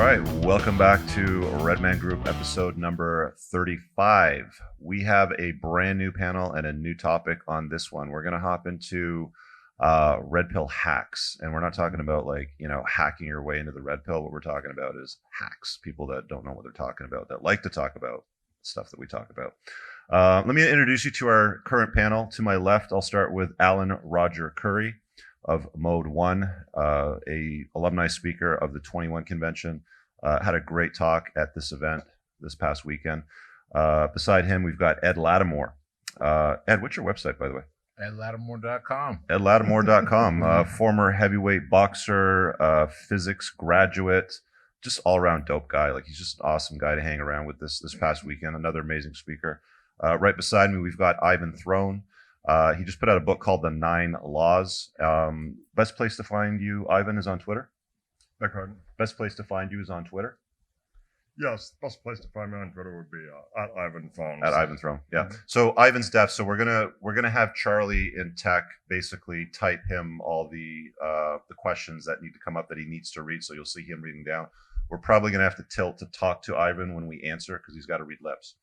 right, welcome back to Redman Group episode number 35. We have a brand new panel and a new topic on this one. We're going to hop into red pill hacks, and we're not talking about hacking your way into the red pill. What we're talking about is hacks, people that don't know what they're talking about, that like to talk about stuff that we talk about. Let me introduce you to our current panel. To my left, I'll start with Alan Roger Curry of Mode One, a alumni speaker of the 21 convention. Had a great talk at this event this past weekend. Beside him, we've got Ed Lattimore. Ed, what's your website, by the way? EdLattimore.com. EdLattimore.com. Former heavyweight boxer, physics graduate, just all-around dope guy. Like, he's just an awesome guy to hang around with this past weekend. Another amazing speaker. Right beside me, we've got Ivan Throne. He just put out a book called The 9 Laws. Best place to find you, Ivan, is on Twitter? Beg pardon? Best place to find you is on Twitter? Yes, best place to find me on Twitter would be at Ivan Throne. At Ivan Throne, yeah. Mm-hmm. So Ivan's deaf, so we're gonna have Charlie in tech basically type him all the questions that need to come up that he needs to read. So you'll see him reading down. We're probably gonna have to tilt to talk to Ivan when we answer because he's got to read lips.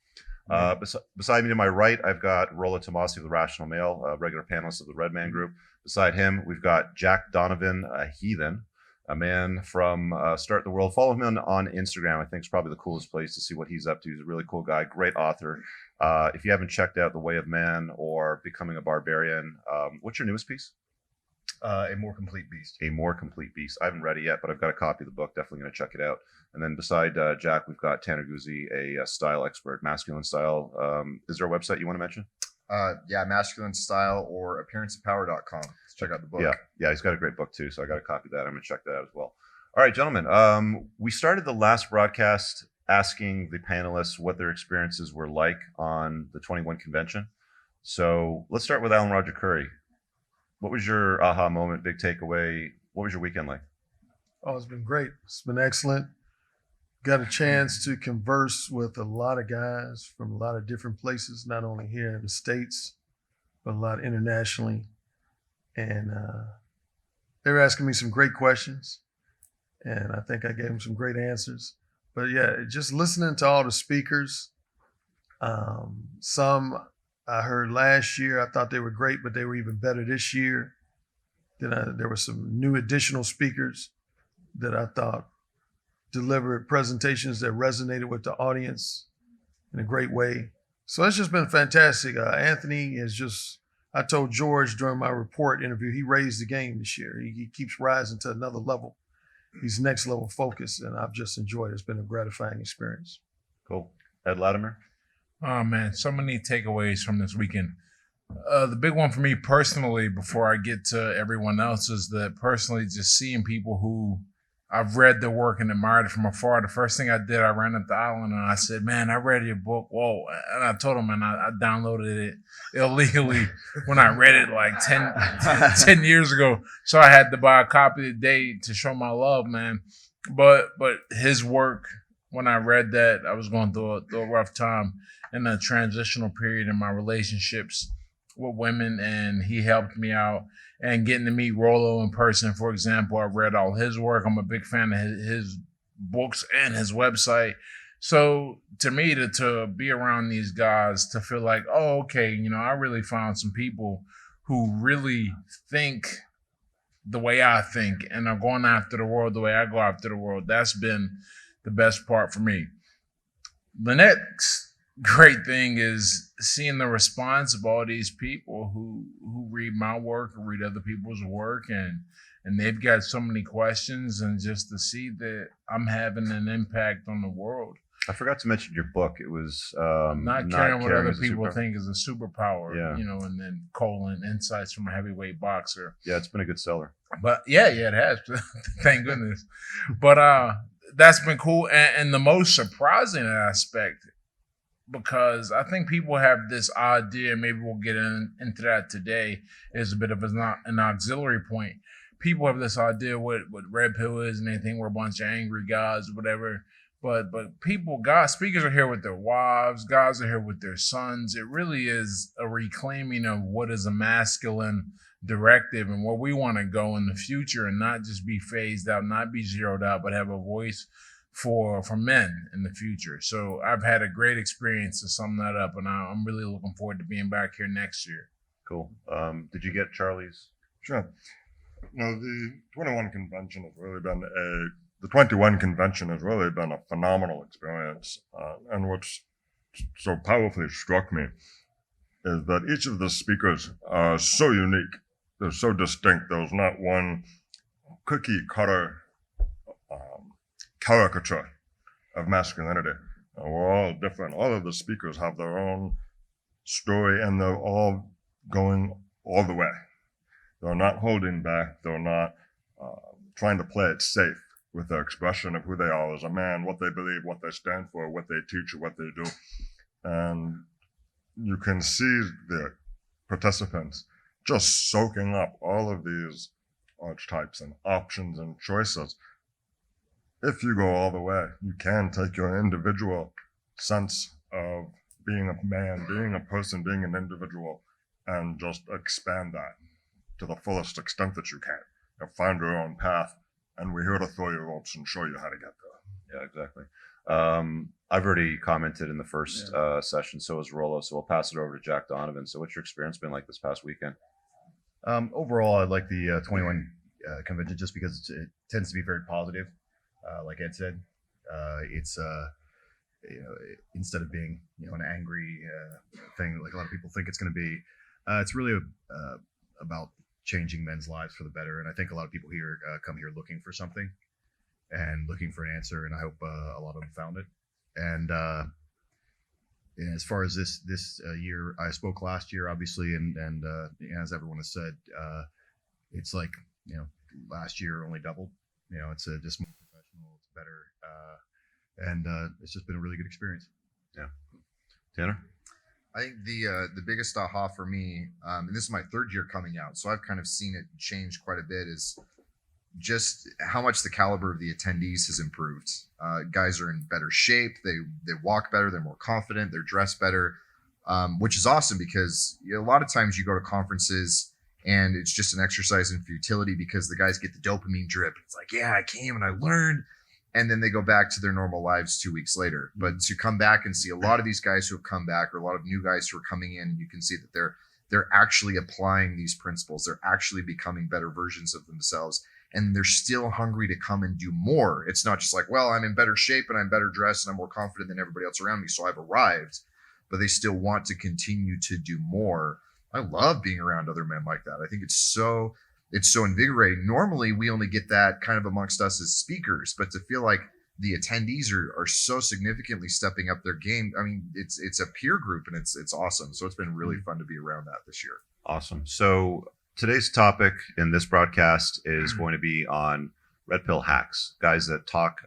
Beside me to my right, I've got Rollo Tomasi of the Rational Mail, a regular panelist of the Redman Group. Beside him, we've got Jack Donovan, a heathen, a man from Start the World. Follow him on Instagram. I think it's probably the coolest place to see what he's up to. He's a really cool guy, great author. If you haven't checked out The Way of Man or Becoming a Barbarian, what's your newest piece? A More Complete Beast. A More Complete Beast. I haven't read it yet, but I've got a copy of the book. Definitely going to check it out. And then beside Jack, we've got Tanner Guzzi, a style expert, masculine style. Is there a website you want to mention? Yeah, Masculine Style or appearanceofpower.com. Let's check out the book. Yeah, he's got a great book too, so I got a copy of that. I'm going to check that out as well. All right, gentlemen. We started the last broadcast asking the panelists what their experiences were like on the 21 convention. So let's start with Alan Roger Curry. What was your aha moment, big takeaway? What was your weekend like? Oh, it's been great. It's been excellent. Got a chance to converse with a lot of guys from a lot of different places, not only here in the States, but a lot internationally. And they were asking me some great questions, and I think I gave them some great answers. But yeah, just listening to all the speakers, some I heard last year, I thought they were great, but they were even better this year. Then there were some new additional speakers that I thought delivered presentations that resonated with the audience in a great way. So it's just been fantastic. Anthony is just, I told George during my report interview, he raised the game this year. He keeps rising to another level. He's next level focused, and I've just enjoyed it. It's been a gratifying experience. Cool. Ed Latimer? Oh, man, so many takeaways from this weekend. The big one for me personally, before I get to everyone else, is that personally just seeing people who I've read their work and admired it from afar. The first thing I did, I ran up the island and I said, man, I read your book. Whoa. And I told him, and I downloaded it illegally when I read it like 10 years ago. So I had to buy a copy today to show my love, man. But his work, when I read that, I was going through a rough time in a transitional period in my relationships with women, and he helped me out. And getting to meet Rollo in person, for example, I read all his work. I'm a big fan of his books and his website. So to me, to be around these guys, to feel like, oh, okay, I really found some people who really think the way I think and are going after the world the way I go after the world. That's been the best part for me. The next great thing is seeing the response of all these people who read my work or read other people's work, and they've got so many questions, and just to see that I'm having an impact on the world. I forgot to mention your book. It was not caring what other people think is a superpower. Yeah. And then insights from a heavyweight boxer. Yeah, it's been a good seller. But yeah, it has. Thank goodness. But that's been cool. And the most surprising aspect, because I think people have this idea, maybe we'll get into that today, is a bit of an auxiliary point. People have this idea what red pill is, and they think we're a bunch of angry guys or whatever. But speakers are here with their wives, guys are here with their sons. It really is a reclaiming of what is a masculine directive and where we want to go in the future, and not just be phased out, not be zeroed out, but have a voice for men in the future. So I've had a great experience to sum that up, and I'm really looking forward to being back here next year. Cool. Did you get Charlie's? Sure. The 21 convention has really been the 21 convention has really been a phenomenal experience. And what's so powerfully struck me is that each of the speakers are so unique. They're so distinct. There's not one cookie cutter caricature of masculinity. We're all different. All of the speakers have their own story, and they're all going all the way. They're not holding back. They're not trying to play it safe with their expression of who they are as a man, what they believe, what they stand for, what they teach, or what they do. And you can see the participants just soaking up all of these archetypes and options and choices. If you go all the way, you can take your individual sense of being a man, being a person, being an individual, and just expand that to the fullest extent that you can. And find your own path, and we're here to throw you ropes and show you how to get there. Yeah, exactly. I've already commented in the first session, so has Rollo. So we'll pass it over to Jack Donovan. So what's your experience been like this past weekend? Overall, I like the 21 convention just because it tends to be very positive. Like Ed said, it's instead of being an angry thing like a lot of people think it's going to be, it's really about changing men's lives for the better. And I think a lot of people here come here looking for something and looking for an answer. And I hope a lot of them found it. And as far as this year, I spoke last year, obviously, and as everyone has said, it's like last year only doubled. It's just more professional, it's better, and it's just been a really good experience. Yeah, Tanner. I think the biggest aha for me, and this is my third year coming out, so I've kind of seen it change quite a bit, is just how much the caliber of the attendees has improved. Guys are in better shape. They walk better. They're more confident. They're dressed better, which is awesome because a lot of times you go to conferences and it's just an exercise in futility because the guys get the dopamine drip. It's like, yeah, I came and I learned. And then they go back to their normal lives 2 weeks later. But to come back and see a lot of these guys who have come back, or a lot of new guys who are coming in, you can see that they're actually applying these principles. They're actually becoming better versions of themselves. And they're still hungry to come and do more. It's not just like, well, I'm in better shape and I'm better dressed and I'm more confident than everybody else around me, so I've arrived. But they still want to continue to do more. I love being around other men like that. I think it's so invigorating. Normally, we only get that kind of amongst us as speakers, but to feel like the attendees are so significantly stepping up their game. I mean, it's a peer group and it's awesome. So it's been really fun to be around that this year. Awesome. So today's topic in this broadcast is going to be on red pill hacks, guys that talk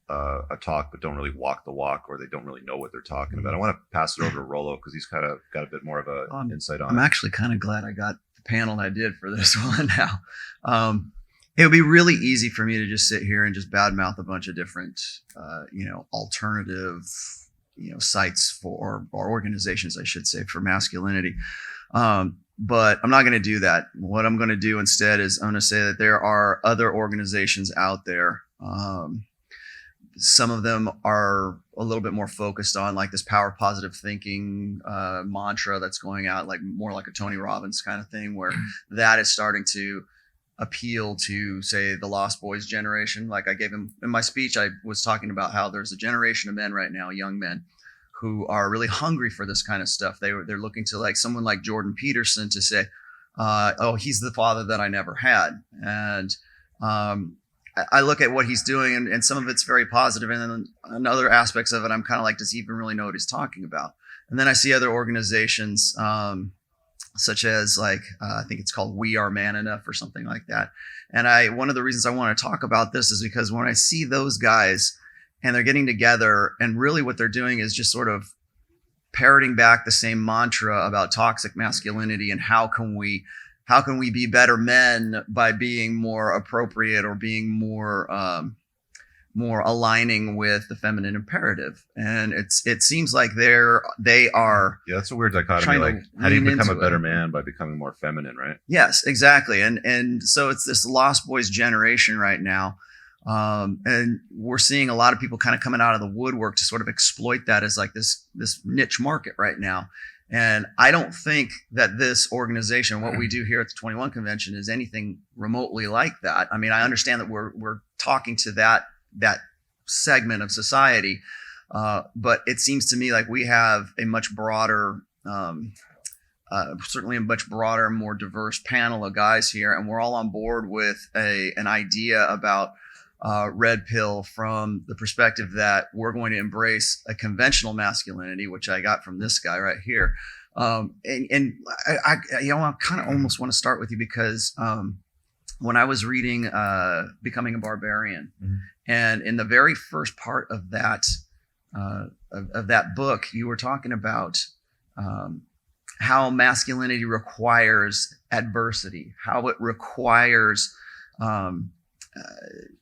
a talk but don't really walk the walk, or they don't really know what they're talking about. I want to pass it over to Rollo because he's kind of got a bit more of a insight on I'm it. actually kind of glad I got the panel I did for this one now. It would be really easy for me to just sit here and just badmouth a bunch of different, alternative, sites or organizations, I should say, for masculinity. But I'm not going to do that. What I'm going to do instead is I'm going to say that there are other organizations out there. Some of them are a little bit more focused on like this power positive thinking mantra that's going out, like more like a Tony Robbins kind of thing, where that is starting to appeal to, say, the Lost Boys generation. Like I gave him in my speech, I was talking about how there's a generation of men right now, young men, who are really hungry for this kind of stuff. They're looking to like someone like Jordan Peterson to say, oh, he's the father that I never had. And I look at what he's doing, and some of it's very positive, and then in other aspects of it, I'm kind of like, does he even really know what he's talking about? And then I see other organizations, such as like, I think it's called We Are Man Enough or something like that. And one of the reasons I want to talk about this is because when I see those guys and they're getting together, and really what they're doing is just sort of parroting back the same mantra about toxic masculinity and how can we be better men by being more appropriate or being more aligning with the feminine imperative. And it seems like they are. Yeah, that's a weird dichotomy. Trying to Like, how do you lean become a into better it. man by becoming more feminine, right? Yes, exactly. And so it's this Lost Boys generation right now And we're seeing a lot of people kind of coming out of the woodwork to sort of exploit that as like this niche market right now. And I don't think that this organization, what we do here at the 21 convention, is anything remotely like that. I mean, I understand that we're talking to that segment of society, but it seems to me like we have a much broader, certainly a much broader, more diverse panel of guys here, and we're all on board with an idea about Red Pill from the perspective that we're going to embrace a conventional masculinity, which I got from this guy right here. And I kind of almost want to start with you because when I was reading Becoming a Barbarian, and in the very first part of that book, you were talking about how masculinity requires adversity, how it requires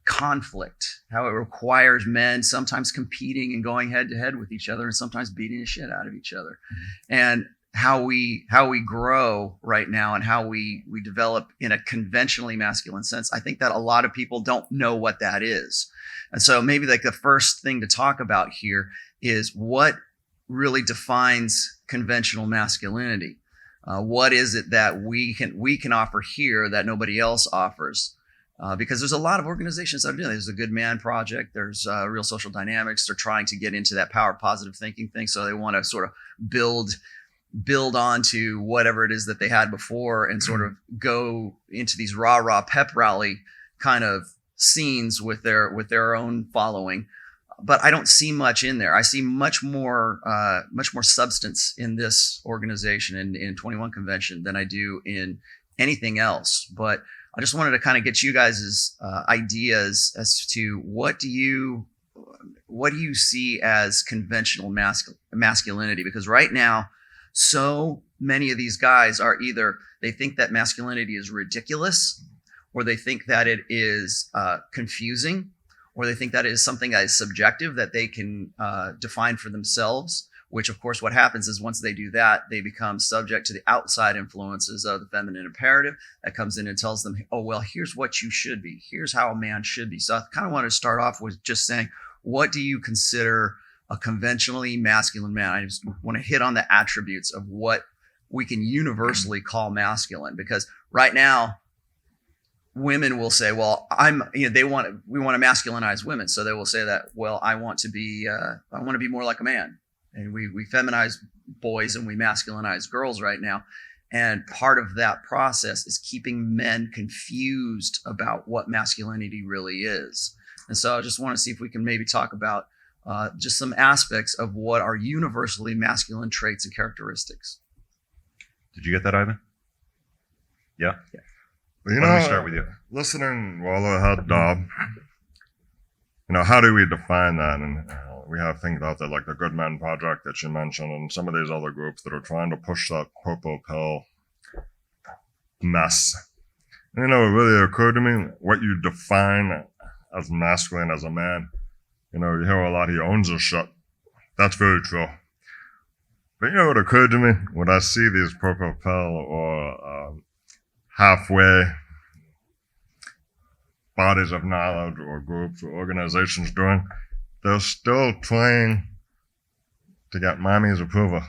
conflict, how it requires men sometimes competing and going head to head with each other and sometimes beating the shit out of each other. And how we grow right now and how we develop in a conventionally masculine sense. I think that a lot of people don't know what that is. And so maybe like the first thing to talk about here is what really defines conventional masculinity. What is it that we can offer here that nobody else offers? Because there's a lot of organizations that are doing it. There's a Good Man Project. There's Real Social Dynamics. They're trying to get into that power positive thinking thing. So they want to sort of build onto whatever it is that they had before and sort of go into these rah pep rally kind of scenes with their own following. But I don't see much in there. I see much more substance in this organization and in 21 convention than I do in anything else. But I just wanted to kind of get you guys' ideas as to what do you see as conventional masculinity? Because right now, so many of these guys are either they think that masculinity is ridiculous, or they think that it is confusing, or they think that it is something that is subjective that they can define for themselves. Which, of course, what happens is once they do that, they become subject to the outside influences of the feminine imperative that comes in and tells them, oh, well, here's what you should be. Here's how a man should be. So I kind of want to start off with just saying, what do you consider a conventionally masculine man? I just want to hit on the attributes of what we can universally call masculine, because right now, women will say, well, we want to masculinize women. So they will say that, well, I want to be more like a man. And we feminize boys and we masculinize girls right now. And part of that process is keeping men confused about what masculinity really is. And so I just want to see if we can maybe talk about just some aspects of what are universally masculine traits and characteristics. Did you get that, Ivan? Yeah. Well, Why don't we start with you? Listening while I had Dob, how do we define that? And we have things out there like the Good Men Project that you mentioned, and some of these other groups that are trying to push that purple pill mess. And, it really occurred to me what you define as masculine as a man. You hear a lot, he owns his shit. That's very true. But what occurred to me when I see these purple pill or halfway bodies of knowledge or groups or organizations doing, they're still trying to get mommy's approval.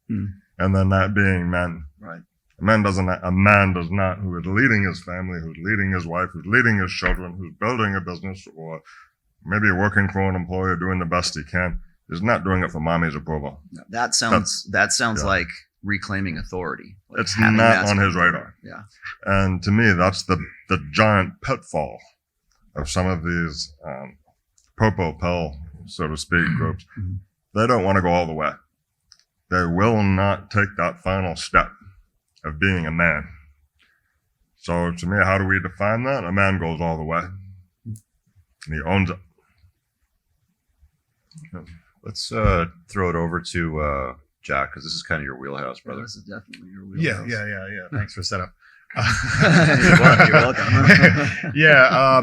And then that being men. Right. A man does not, who is leading his family, who's leading his wife, who's leading his children, who's building a business, or maybe working for an employer, doing the best he can, is not doing it for mommy's approval. No, that sounds like reclaiming authority. Like it's not on his radar. Yeah. And to me, that's the giant pitfall of some of these purple pill, so to speak, groups. They don't want to go all the way. They will not take that final step of being a man. So to me, how do we define that? A man goes all the way. And he owns it. Let's throw it over to Jack, because this is kind of your wheelhouse, brother. This is definitely your wheelhouse. Yeah. Thanks for the setup. You're welcome. Yeah.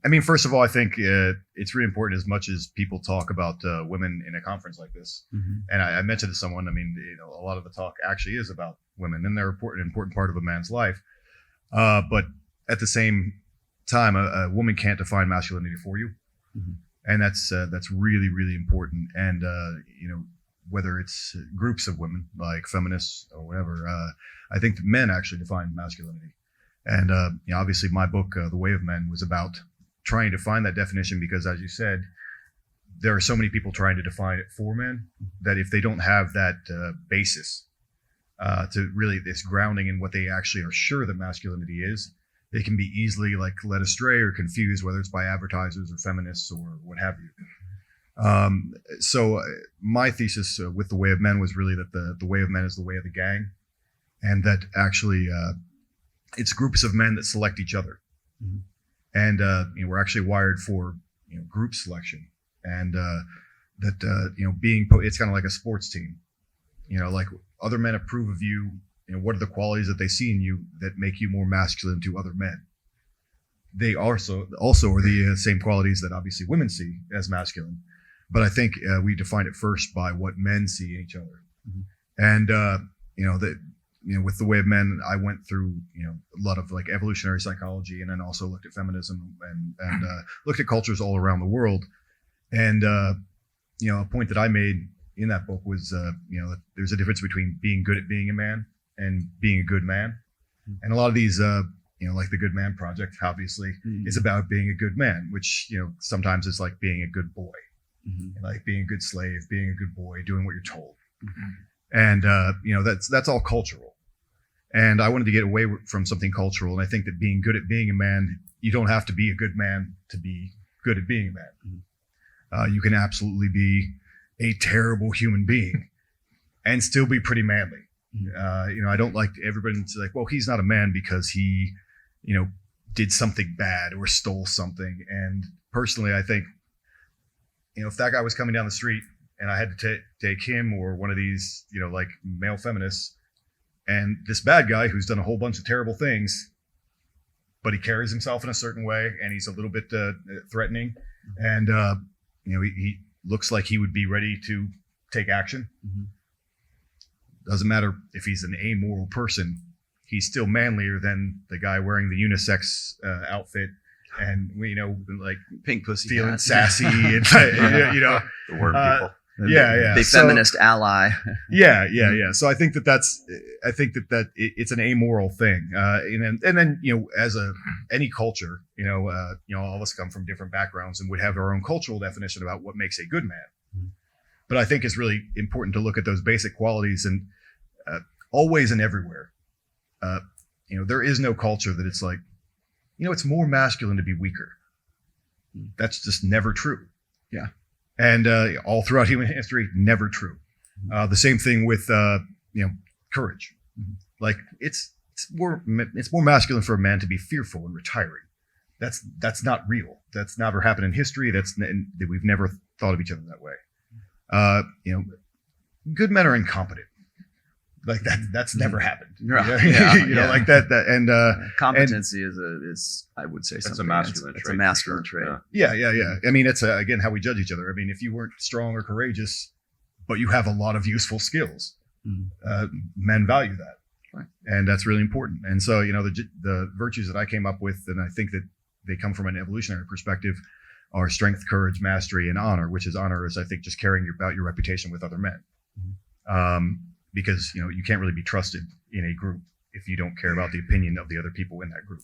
I mean, first of all, I think it's really important, as much as people talk about women in a conference like this. And I mentioned to someone, I mean, a lot of the talk actually is about women, and they're an important part of a man's life. But at the same time, a woman can't define masculinity for you, and that's really really important. And whether it's groups of women like feminists or whatever, I think that men actually define masculinity. And obviously, my book, The Way of Men, was about trying to find that definition because, as you said, there are so many people trying to define it for men that if they don't have that basis to really this grounding in what they actually are sure that masculinity is, they can be easily like led astray or confused, whether it's by advertisers or feminists or what have you. So my thesis with The Way of Men was really that the way of men is the way of the gang, and that actually it's groups of men that select each other. And we're actually wired for group selection, and it's kind of like a sports team. Like other men approve of you. What are the qualities that they see in you that make you more masculine to other men? They also are the same qualities that obviously women see as masculine. But I think we define it first by what men see in each other. And with The Way of Men, I went through a lot of like evolutionary psychology, and then also looked at feminism and looked at cultures all around the world. And a point that I made in that book was that there's a difference between being good at being a man and being a good man. And a lot of these like the Good Man Project obviously is about being a good man, which sometimes is like being a good boy, like being a good slave, being a good boy, doing what you're told. And that's all cultural. And I wanted to get away from something cultural. And I think that being good at being a man, you don't have to be a good man to be good at being a man. You can absolutely be a terrible human being and still be pretty manly. I don't like everybody to like, well, he's not a man because he, did something bad or stole something. And personally, I think, if that guy was coming down the street and I had to take him or one of these, like male feminists, and this bad guy who's done a whole bunch of terrible things, but he carries himself in a certain way and he's a little bit threatening, and he looks like he would be ready to take action. Doesn't matter if he's an amoral person, he's still manlier than the guy wearing the unisex outfit and like Pink pussy feeling cat. sassy and The word people. yeah. The So- feminist ally. Yeah. So I think that it's an amoral thing, and then as any culture, all of us come from different backgrounds and would have our own cultural definition about what makes a good man. But I think it's really important to look at those basic qualities, and always and everywhere. There is no culture that it's like, it's more masculine to be weaker. That's just never true. Yeah. And all throughout human history, never true. The same thing with courage. Like it's more masculine for a man to be fearful and retiring. That's not real. That's never happened in history. We've never thought of each other that way. Good men are incompetent. Like that's never happened. Yeah. Like that and Competency is I would say That's a something. masculine It's trait. a masculine trait. Yeah. yeah. I mean, it's again how we judge each other. I mean, if you weren't strong or courageous, but you have a lot of useful skills, men value that, Right. and that's really important. And so, the virtues that I came up with, and I think that they come from an evolutionary perspective, are strength, courage, mastery, and honor. Which is honor is, I think, just caring about your reputation with other men, because you can't really be trusted in a group if you don't care about the opinion of the other people in that group.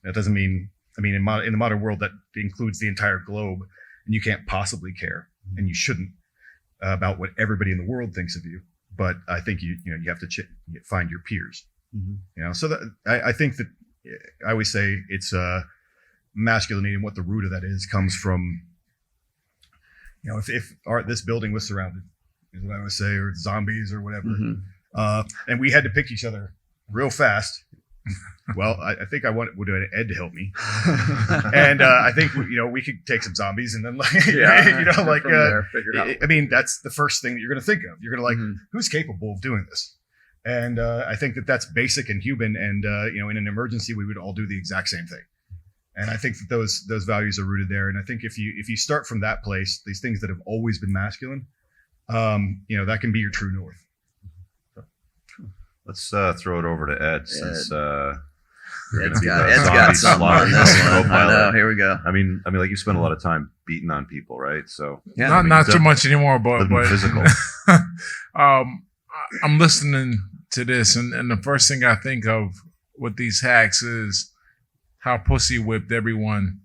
That doesn't mean, in the modern world, that includes the entire globe, and you can't possibly care, and you shouldn't, about what everybody in the world thinks of you. But I think you have to find your peers. So that I think that I always say it's masculinity, and what the root of that is comes from, if this building was surrounded, is what I would say, or zombies or whatever, and we had to pick each other real fast. Well, I think I would have Ed to help me, and I think we could take some zombies and then From there, figure it out. I mean, that's the first thing that you're going to think of. You're going to who's capable of doing this? And I think that that's basic and human. And in an emergency, we would all do the exact same thing. And I think that those values are rooted there. And I think if you start from that place, these things that have always been masculine, that can be your true north. Let's throw it over to Ed since You're Ed's gonna be got, the Ed's got zombie something on slaughter this one. I co-pilot. know. Here we go. I mean, like you spend a lot of time beating on people, right? So Yeah. Not it's too much anymore, living but physical. I'm listening to this, and the first thing I think of with these hacks is how pussy whipped everyone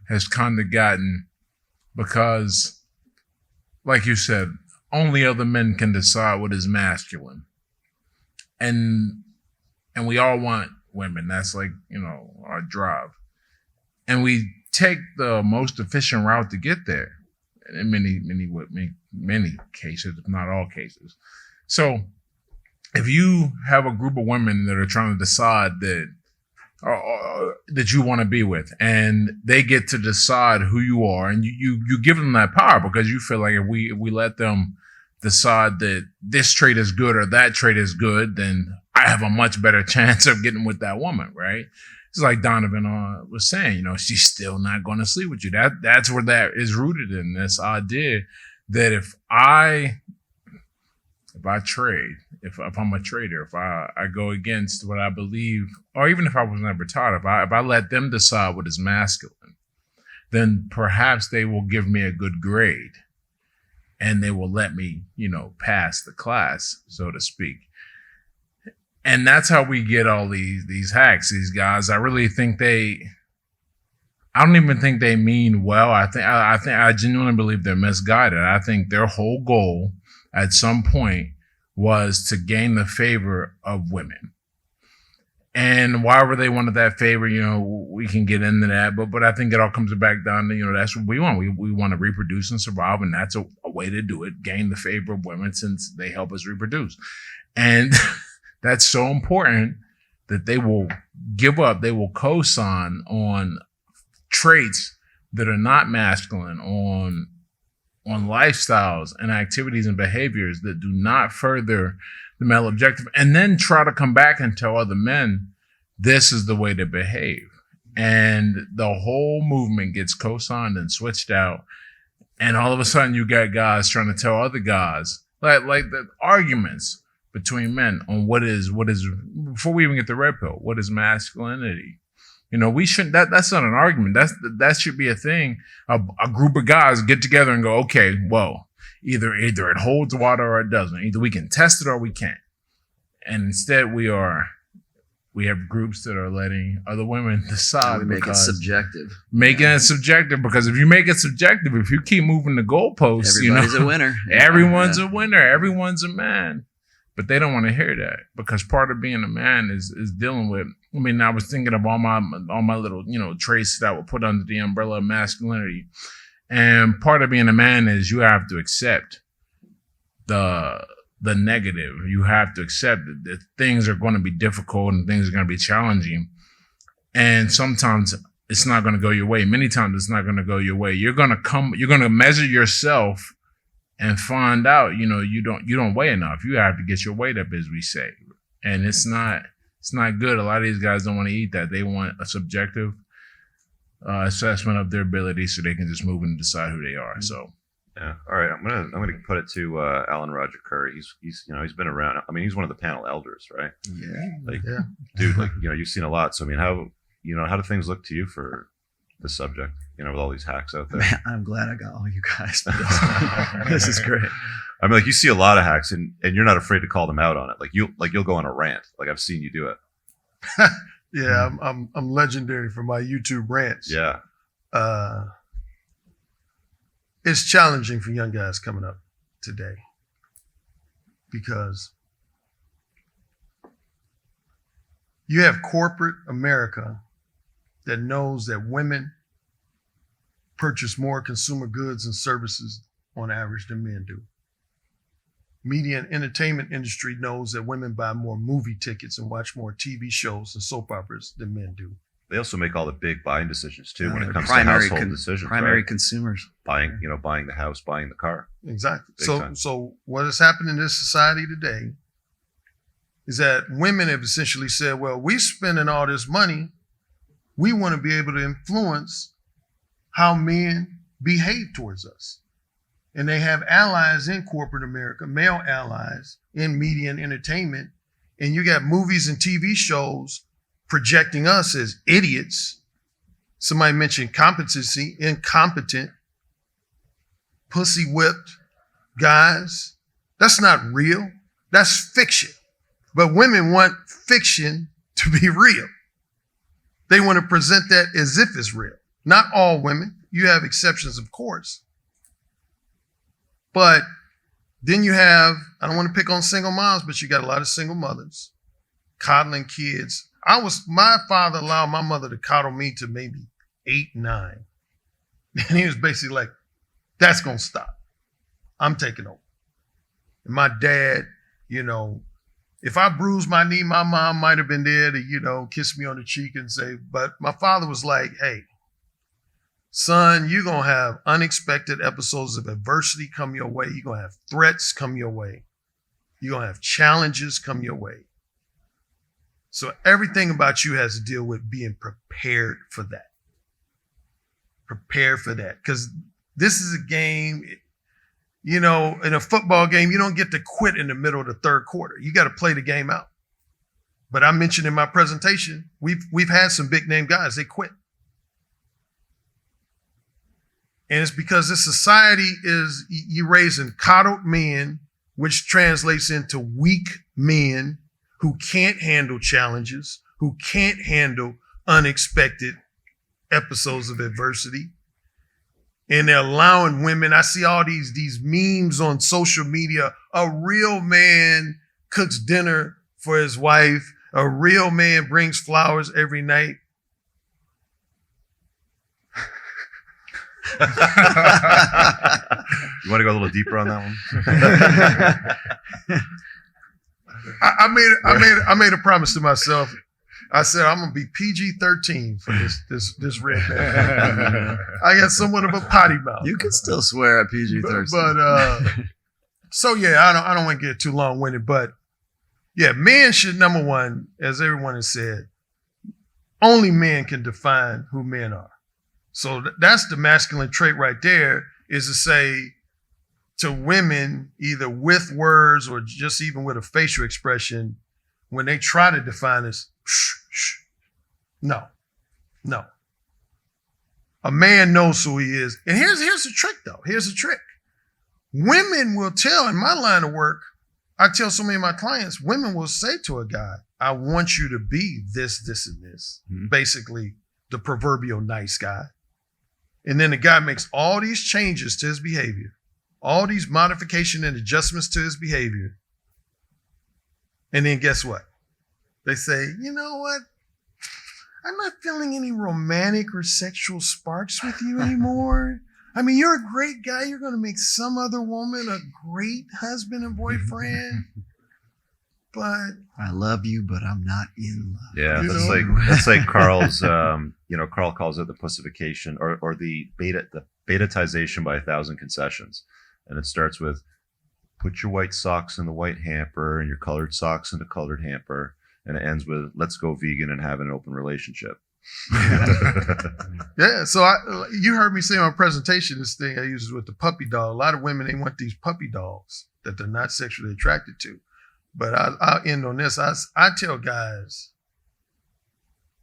has kind of gotten, because, like you said, only other men can decide what is masculine, and we all want women. That's like, our drive, and we take the most efficient route to get there in many cases, if not all cases. So if you have a group of women that are trying to decide that you want to be with, and they get to decide who you are, and you give them that power, because you feel like if we let them decide that this trait is good or that trait is good, then I have a much better chance of getting with that woman, right? It's like Donovan was saying, she's still not going to sleep with you. That's where that is rooted in, this idea that if I trade, if I'm a trader, if I go against what I believe, or even if I was never taught, if I let them decide what is masculine, then perhaps they will give me a good grade, and they will let me, pass the class, so to speak. And that's how we get all these hacks, these guys. I really think I don't even think they mean well. I genuinely believe they're misguided. I think their whole goal at some point was to gain the favor of women. And why were they wanted that favor? We can get into that, but I think it all comes back down to, that's what we want. We want to reproduce and survive, and that's a way to do it. Gain the favor of women, since they help us reproduce. And that's so important that they will give up, they will co-sign on traits that are not masculine, on lifestyles and activities and behaviors that do not further the male objective, and then try to come back and tell other men this is the way to behave. And the whole movement gets co-signed and switched out, and all of a sudden you got guys trying to tell other guys, like the arguments between men on what is before we even get to red pill, what is masculinity. We shouldn't, that's not an argument. That should be a thing. A group of guys get together and go, okay, well, either it holds water or it doesn't. Either we can test it or we can't. And instead we have groups that are letting other women decide. We make it subjective. Making it subjective, because if you make it subjective, if you keep moving the goalposts, Everybody's a winner. everyone's a winner. Everyone's a man. But they don't want to hear that, because part of being a man is dealing with. I was thinking of all my little traits that I would put under the umbrella of masculinity, and part of being a man is you have to accept the negative. You have to accept that things are going to be difficult and things are going to be challenging, and sometimes it's not going to go your way. Many times it's not going to go your way. You're going to measure yourself and find out, you don't weigh enough. You have to get your weight up, as we say. And it's not good. A lot of these guys don't want to eat that. They want a subjective assessment of their ability, so they can just move and decide who they are. So Yeah. All right. I'm gonna put it to Alan Roger Curry. He's he's been around. I mean, he's one of the panel elders, right? Yeah. Dude, you've seen a lot. So I mean, how do things look to you for this subject? With all these hacks out there. Man, I'm glad I got all you guys for this. This is great. I mean, you see a lot of hacks, and you're not afraid to call them out on it. You'll go on a rant. I've seen you do it. Yeah, I'm legendary for my YouTube rants. Yeah. It's challenging for young guys coming up today, because you have corporate America that knows that women purchase more consumer goods and services on average than men do. Media and entertainment industry knows that women buy more movie tickets and watch more TV shows and soap operas than men do. They also make all the big buying decisions too when it They're comes to household decisions. Primary right? consumers. Buying the house, buying the car. Exactly. Big So time. so what has happened in this society today is that women have essentially said, well, we're spending all this money. We want to be able to influence how men behave towards us. And they have allies in corporate America, male allies in media and entertainment. And you got movies and TV shows projecting us as idiots. Somebody mentioned competency, incompetent, pussy whipped guys. That's not real. That's fiction. But women want fiction to be real. They want to present that as if it's real. Not all women. You have exceptions, of course. But then you have, I don't want to pick on single moms, but you got a lot of single mothers coddling kids. My father allowed my mother to coddle me to maybe 8, 9. And he was basically like, that's going to stop. I'm taking over. And my dad, if I bruised my knee, my mom might have been there to, kiss me on the cheek and say, but my father was like, hey, son, you're going to have unexpected episodes of adversity come your way. You're going to have threats come your way. You're going to have challenges come your way. So everything about you has to deal with being prepared for that. Prepare for that. Because this is a game, in a football game, you don't get to quit in the middle of the third quarter. You got to play the game out. But I mentioned in my presentation, we've had some big name guys, they quit. And it's because this society is, you're raising coddled men, which translates into weak men who can't handle challenges, who can't handle unexpected episodes of adversity. And they're allowing women, I see all these memes on social media. A real man cooks dinner for his wife. A real man brings flowers every night. You want to go a little deeper on that one? I made a promise to myself. I said I'm gonna be PG-13 for this red man. I got somewhat of a potty mouth. You can still swear at PG-13. But so yeah, I don't want to get too long-winded, but yeah, men should, number one, as everyone has said, only men can define who men are. So that's the masculine trait right there, is to say to women, either with words or just even with a facial expression, when they try to define us, shh. No. A man knows who he is. And here's the trick, though. Here's the trick. Women will tell, in my line of work, I tell so many of my clients, women will say to a guy, I want you to be this, and this. Mm-hmm. Basically, the proverbial nice guy. And then the guy makes all these changes to his behavior, all these modifications and adjustments to his behavior. And then guess what? They say, you know what? I'm not feeling any romantic or sexual sparks with you anymore. I mean, you're a great guy. You're going to make some other woman a great husband and boyfriend. But I love you, but I'm not in love. Yeah, that's like Carl's. Carl calls it the pussification or the betatization by 1,000 concessions, and it starts with put your white socks in the white hamper and your colored socks in the colored hamper, and it ends with let's go vegan and have an open relationship. Yeah, so you heard me say in my presentation, this thing I use with the puppy dog. A lot of women, they want these puppy dogs that they're not sexually attracted to. But I'll end on this. I tell guys,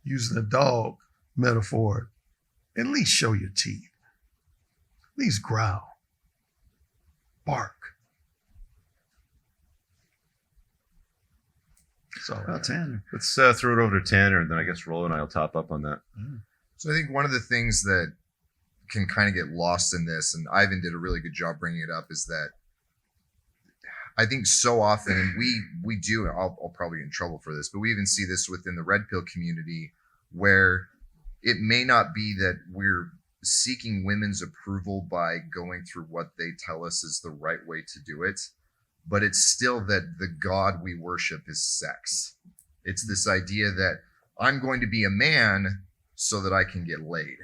using a dog metaphor, at least show your teeth. At least growl. Bark. So, Tanner. Let's throw it over to Tanner, and then I guess Roland and I will top up on that. So I think one of the things that can kind of get lost in this, and Ivan did a really good job bringing it up, is that I think so often, and we do, I'll probably get in trouble for this, but we even see this within the red pill community, where it may not be that we're seeking women's approval by going through what they tell us is the right way to do it, but it's still that the God we worship is sex. It's this idea that I'm going to be a man so that I can get laid.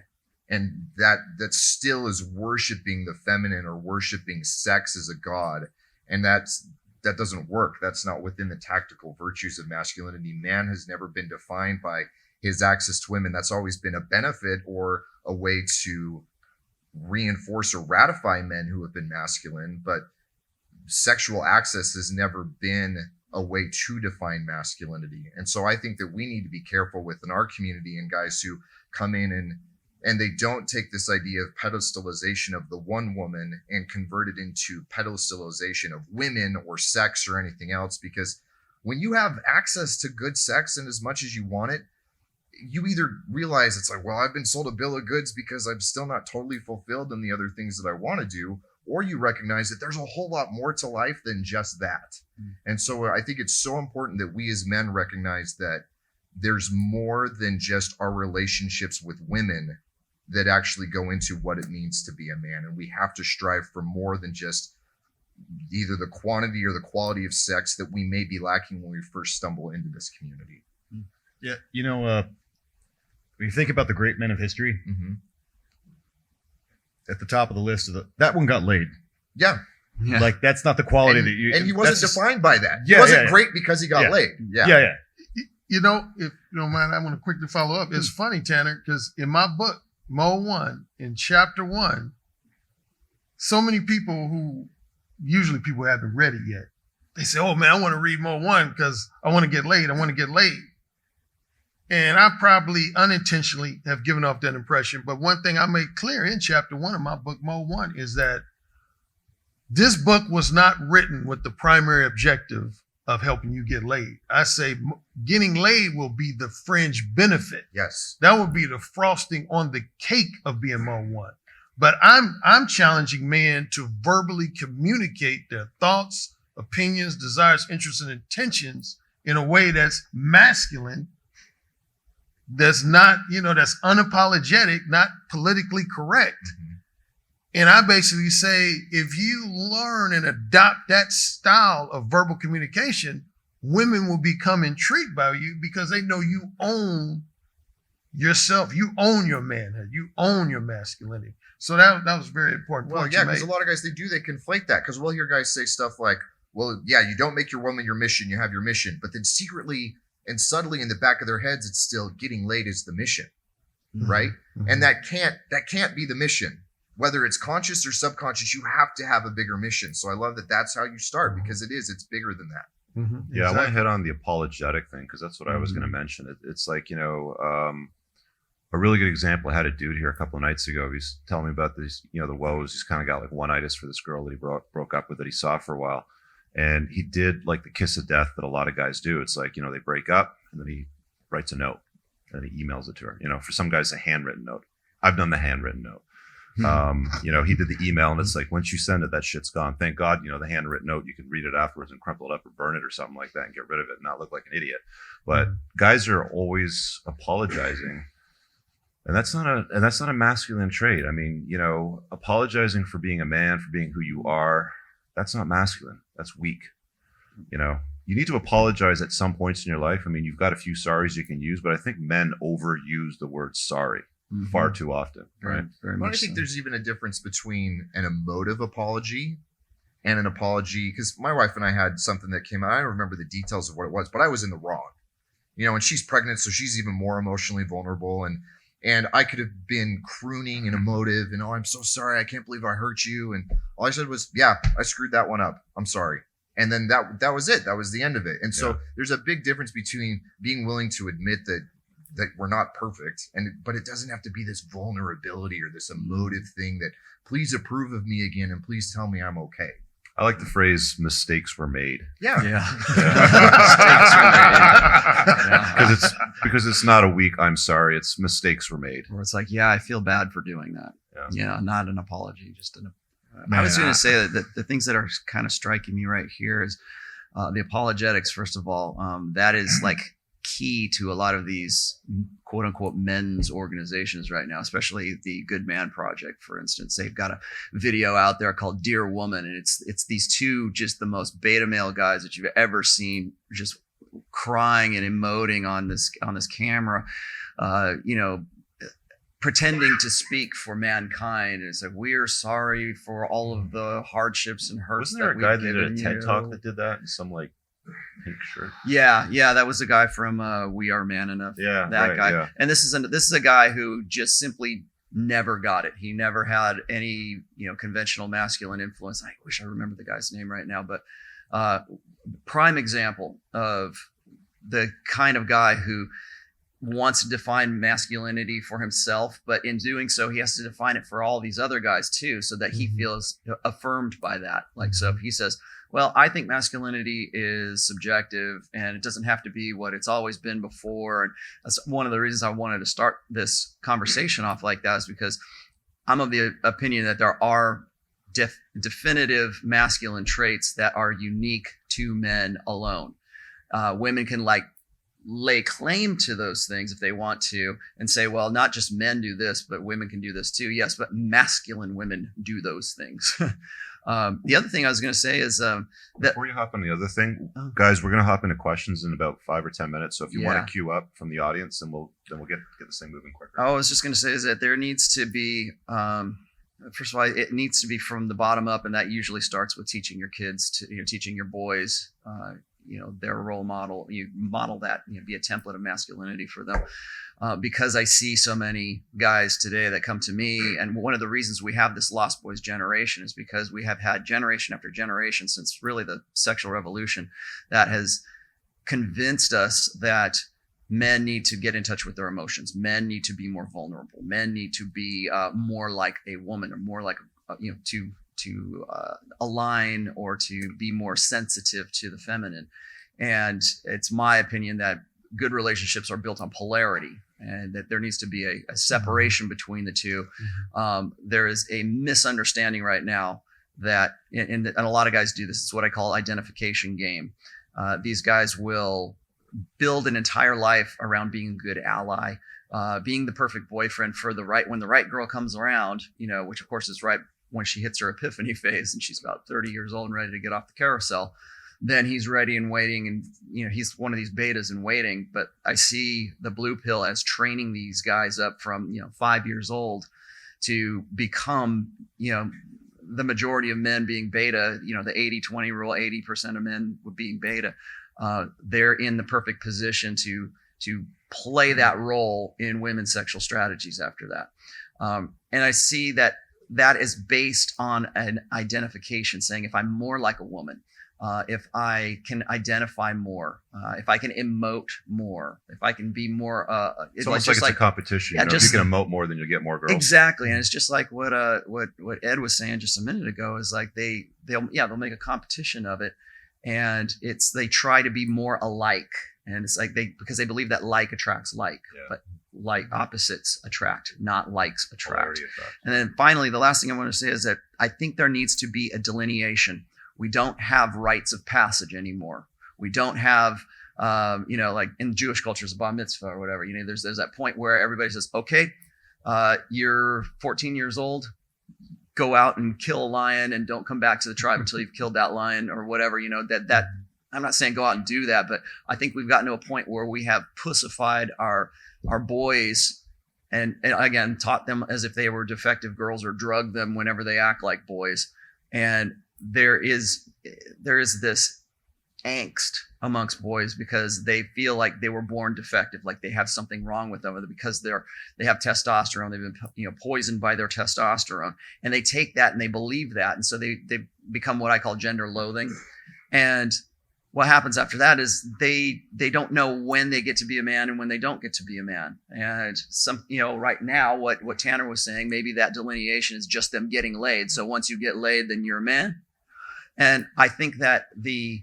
And that still is worshiping the feminine or worshiping sex as a god. And that doesn't work. That's not within the tactical virtues of masculinity. Man has never been defined by his access to women. That's always been a benefit or a way to reinforce or ratify men who have been masculine. But sexual access has never been a way to define masculinity. And so I think that we need to be careful within our community and guys who come in and they don't take this idea of pedestalization of the one woman and convert it into pedestalization of women or sex or anything else. Because when you have access to good sex and as much as you want it, you either realize it's like, well, I've been sold a bill of goods because I'm still not totally fulfilled in the other things that I want to do, or you recognize that there's a whole lot more to life than just that. And so I think it's so important that we as men recognize that there's more than just our relationships with women that actually go into what it means to be a man. And we have to strive for more than just either the quantity or the quality of sex that we may be lacking when we first stumble into this community. Yeah, you know, when you think about the great men of history, Mm-hmm. at the top of the list that one got laid. Yeah. Yeah. Like that's not the quality And, that you. and he wasn't that's just- defined by that. Yeah, He wasn't yeah, yeah. great because he got Yeah. laid. Yeah. Yeah, yeah. You know, if you don't mind, I want to quickly follow up. It's funny, Tanner, because in my book, Mo 1, in chapter 1, so many people who usually people haven't read it yet, they say, oh man, I want to read Mo 1 because I want to get laid. I want to get laid. And I probably unintentionally have given off that impression. But one thing I made clear in chapter 1 of my book, Mo 1, is that this book was not written with the primary objective of helping you get laid. I say getting laid will be the fringe benefit. Yes. That would be the frosting on the cake of being Mo 1. But I'm challenging men to verbally communicate their thoughts, opinions, desires, interests, and intentions in a way that's masculine, that's not, that's unapologetic, not politically correct. And I basically say, if you learn and adopt that style of verbal communication, women will become intrigued by you because they know you own yourself. You own your manhood. You own your masculinity. So that was a very important Well, point yeah, you because made. a lot of guys, they conflate that, because we'll hear guys say stuff like, well, yeah, you don't make your woman your mission, you have your mission. But then secretly and subtly in the back of their heads, it's still getting laid is the mission, right? Mhm. And that can't be the mission. Whether it's conscious or subconscious, you have to have a bigger mission. So I love that that's how you start, because it's bigger than that. Mhm. Yeah, I want to Exactly. hit on the apologetic thing because that's what I was going to mention. It's like, a really good example. I had a dude here a couple of nights ago. He's telling me about these, the woes. He's kind of got like one-itis for this girl that he broke up with that he saw for a while. And he did like the kiss of death that a lot of guys do. It's like, they break up and then he writes a note and he emails it to her. For some guys, a handwritten note. I've done the handwritten note. He did the email and it's like, once you send it, that shit's gone. Thank God, the handwritten note, you can read it afterwards and crumple it up or burn it or something like that and get rid of it and not look like an idiot. But guys are always apologizing. And that's not a masculine trait. I mean, apologizing for being a man, for being who you are, that's not masculine. That's weak. You need to apologize at some points in your life. I mean, you've got a few sorries you can use, but I think men overuse the word sorry far too often, right? Very But I much think so. there's even a difference between an emotive apology and an apology, because my wife and I had something that came out. I don't remember the details of what it was, but I was in the wrong. And she's pregnant, so she's even more emotionally vulnerable. And I could have been crooning and emotive and, oh, I'm so sorry. I can't believe I hurt you. And all I said was, yeah, I screwed that one up. I'm sorry. And then that was it. That was the end of it. And so there's a big difference between being willing to admit that we're not perfect, but it doesn't have to be this vulnerability or this emotive thing that please approve of me again and please tell me I'm okay. I like the phrase mistakes were made. Yeah. Because it's not a weak I'm sorry, it's mistakes were made. Where it's like, yeah, I feel bad for doing that. Yeah. Not an apology, just I Man, was going to say that the things that are kind of striking me right here is the apologetics. First of all, that is like key to a lot of these quote unquote men's organizations right now, especially the Good Man Project, for instance. They've got a video out there called Dear Woman, and it's these two just the most beta male guys that you've ever seen, just crying and emoting on this camera, pretending to speak for mankind. And it's like, we're sorry for all of the hardships and hurts. Wasn't there a that guy we've that did a given TED you. talk that did that in some like pink shirt? Yeah, that was the guy from We Are Man Enough. Yeah, that right, guy. yeah. And this is a guy who just simply never got it. He never had any conventional masculine influence. I wish I remember the guy's name right now, but prime example of the kind of guy who wants to define masculinity for himself, but in doing so, he has to define it for all these other guys too, so that he feels affirmed by that. Like, so if he says, well, I think masculinity is subjective and it doesn't have to be what it's always been before. And that's one of the reasons I wanted to start this conversation off like that, is because I'm of the opinion that there are definitive masculine traits that are unique to men alone. Women can lay claim to those things if they want to and say, well, not just men do this, but women can do this too. Yes, but masculine women do those things. The other thing I was going to say is that Before you hop on the other thing, Oh. guys, we're going to hop into questions in about 5 or 10 minutes. So if you Yeah. want to queue up from the audience, then we'll get this thing moving quicker. I was just going to say is that there needs to be, first of all, it needs to be from the bottom up, and that usually starts with teaching your kids teaching your boys, their role model. You model that, be a template of masculinity for them. Because I see so many guys today that come to me, and one of the reasons we have this Lost Boys generation is because we have had generation after generation since really the sexual revolution that has convinced us that men need to get in touch with their emotions. Men need to be more vulnerable. Men need to be more like a woman, or more like to align or to be more sensitive to the feminine. And it's my opinion that good relationships are built on polarity, and that there needs to be a separation between the two. There is a misunderstanding right now that, and a lot of guys do this, it's what I call identification game. These guys will build an entire life around being a good ally, being the perfect boyfriend when the right girl comes around, which of course is right when she hits her epiphany phase and she's about 30 years old and ready to get off the carousel. Then he's ready and waiting, and he's one of these betas in waiting. But I see the blue pill as training these guys up from 5 years old to become the majority of men being beta. The 80-20 rule, 80% of men being beta. They're in the perfect position to play that role in women's sexual strategies after that. And I see that is based on an identification, saying if I'm more like a woman, if I can identify more, if I can emote more, if I can be more, It's almost like it's a competition. Yeah, if you can emote more, then you'll get more girls. Exactly. And it's just like what Ed was saying just a minute ago, is like they'll make a competition of it, and they try to be more alike. And it's like because they believe that like attracts like, but like opposites attract, not likes attract. Polarity effect. And then finally, the last thing I want to say is that I think there needs to be a delineation. We don't have rites of passage anymore. We don't have, like in Jewish culture, it's a bar mitzvah or whatever. There's that point where everybody says, okay, you're 14 years old, go out and kill a lion and don't come back to the tribe until you've killed that lion or whatever. That I'm not saying go out and do that, but I think we've gotten to a point where we have pussified our boys and again taught them as if they were defective girls, or drugged them whenever they act like boys. And there is this angst amongst boys because they feel like they were born defective, like they have something wrong with them, because they have testosterone. They've been poisoned by their testosterone, and they take that and they believe that, and so they become what I call gender loathing. And what happens after that is they don't know when they get to be a man and when they don't get to be a man. And right now, what Tanner was saying, maybe that delineation is just them getting laid. So once you get laid, then you're a man. And I think that the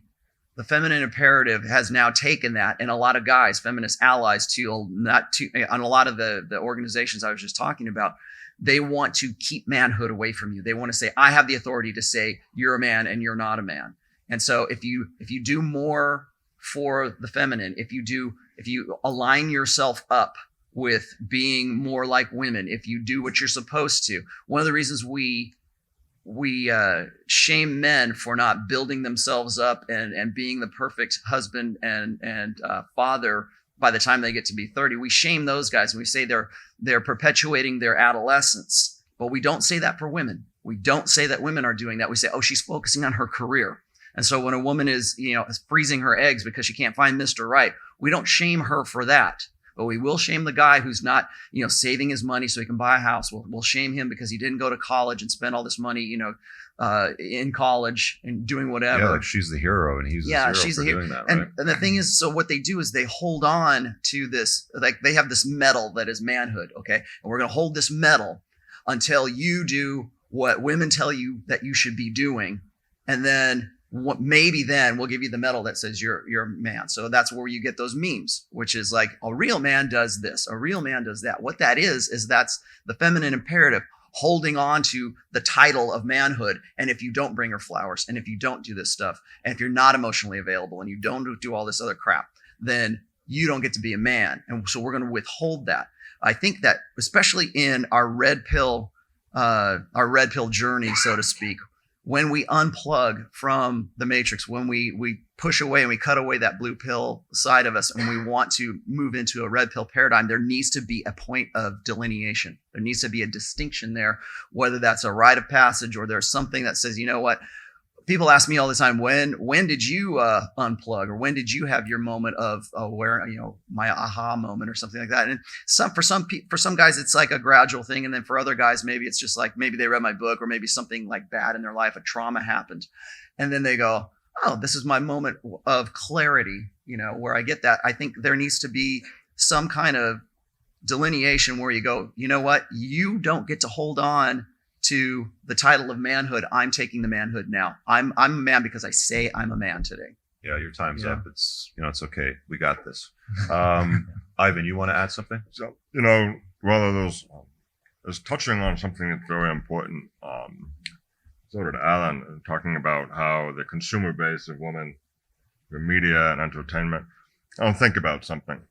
feminine imperative has now taken that, and a lot of guys, feminist allies on a lot of the organizations I was just talking about, they want to keep manhood away from you. They want to say, I have the authority to say you're a man and you're not a man. And so if you do more for the feminine, if you align yourself up with being more like women, if you do what you're supposed to, one of the reasons we shame men for not building themselves up and being the perfect husband and father by the time they get to be 30, we shame those guys and we say they're perpetuating their adolescence. But we don't say that for women. We don't say that women are doing that. We say, oh, she's focusing on her career. And so when a woman is freezing her eggs because she can't find Mr. Right, we don't shame her for that. But we will shame the guy who's not, saving his money so he can buy a house. We'll shame him because he didn't go to college and spend all this money, in college and doing whatever. Yeah, like she's the hero and he's the hero she's for the hero. doing that, right? And the thing is, so what they do is they hold on to this, like they have this medal that is manhood. Okay. And we're going to hold this medal until you do what women tell you that you should be doing. And then maybe then we'll give you the medal that says you're a man. So that's where you get those memes, which is like a real man does this, a real man does that. What that is that's the feminine imperative holding on to the title of manhood. And if you don't bring her flowers, and if you don't do this stuff, and if you're not emotionally available, and you don't do all this other crap, then you don't get to be a man. And so we're going to withhold that. I think that especially in our red pill journey, so to speak, when we unplug from the matrix, when we push away and we cut away that blue pill side of us, and we want to move into a red pill paradigm, there needs to be a point of delineation. There needs to be a distinction there, whether that's a rite of passage or there's something that says, you know what? People ask me all the time, when did you unplug, or when did you have your moment of my aha moment or something like that? And for some guys, it's like a gradual thing. And then for other guys, maybe it's just like, maybe they read my book, or maybe something like bad in their life, a trauma happened. And then they go, oh, this is my moment of clarity, where I get that. I think there needs to be some kind of delineation where you go, you know what? You don't get to hold on to the title of manhood. I'm taking the manhood now. I'm a man because I say I'm a man today. Yeah, your time's Yeah. up. It's it's okay. We got this. Ivan, you want to add something? So, rather those is touching on something that's very important. So did Alan, talking about how the consumer base of women, the media and entertainment. Think about something.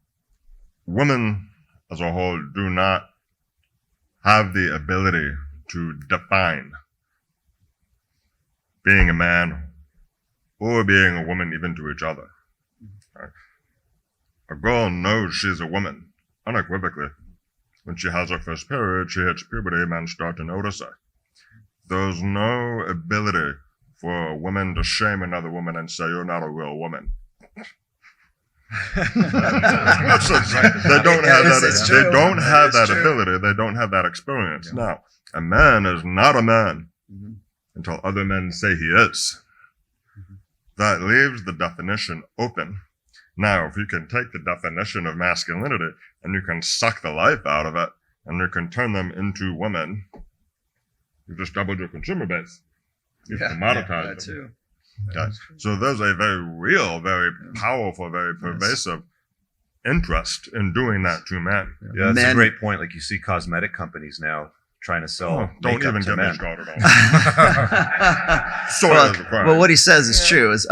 Women as a whole do not have the ability to define being a man or being a woman even to each other. Right? A girl knows she's a woman unequivocally. When she has her first period, she hits puberty, men start to notice her. There's no ability for a woman to shame another woman and say, you're not a real woman. They don't have that. They don't have that ability. They don't have that experience. Yeah. Now, a man is not a man Mm-hmm. until other men say he is. That leaves the definition open. Now, if you can take the definition of masculinity and you can suck the life out of it, and you can turn them into women, you just doubled your consumer base. You've commoditized that them. too. Okay. So there's a very real, very powerful, very pervasive interest in doing that to men. Yeah, that's a Men- great point. Like you see cosmetic companies now trying to sell Don't makeup even to get me men. started on that. Soy is a crime. Well, what he says is true. Is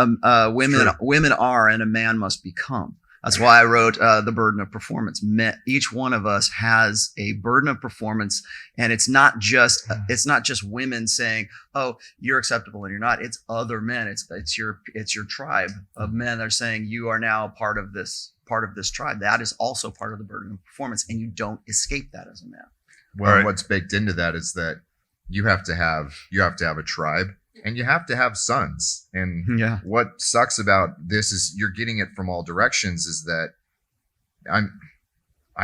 women are, and a man must become. That's why I wrote The Burden of Performance. Each one of us has a burden of performance, and it's not just women saying, "Oh, you're acceptable and you're not." It's other men. It's your tribe of men that are saying you are now part of this tribe. That is also part of the burden of performance, and you don't escape that as a man. Well, All right. what's baked into that is that you have to have a tribe, and you have to have sons. And Yeah. what sucks about this is you're getting it from all directions. Is that I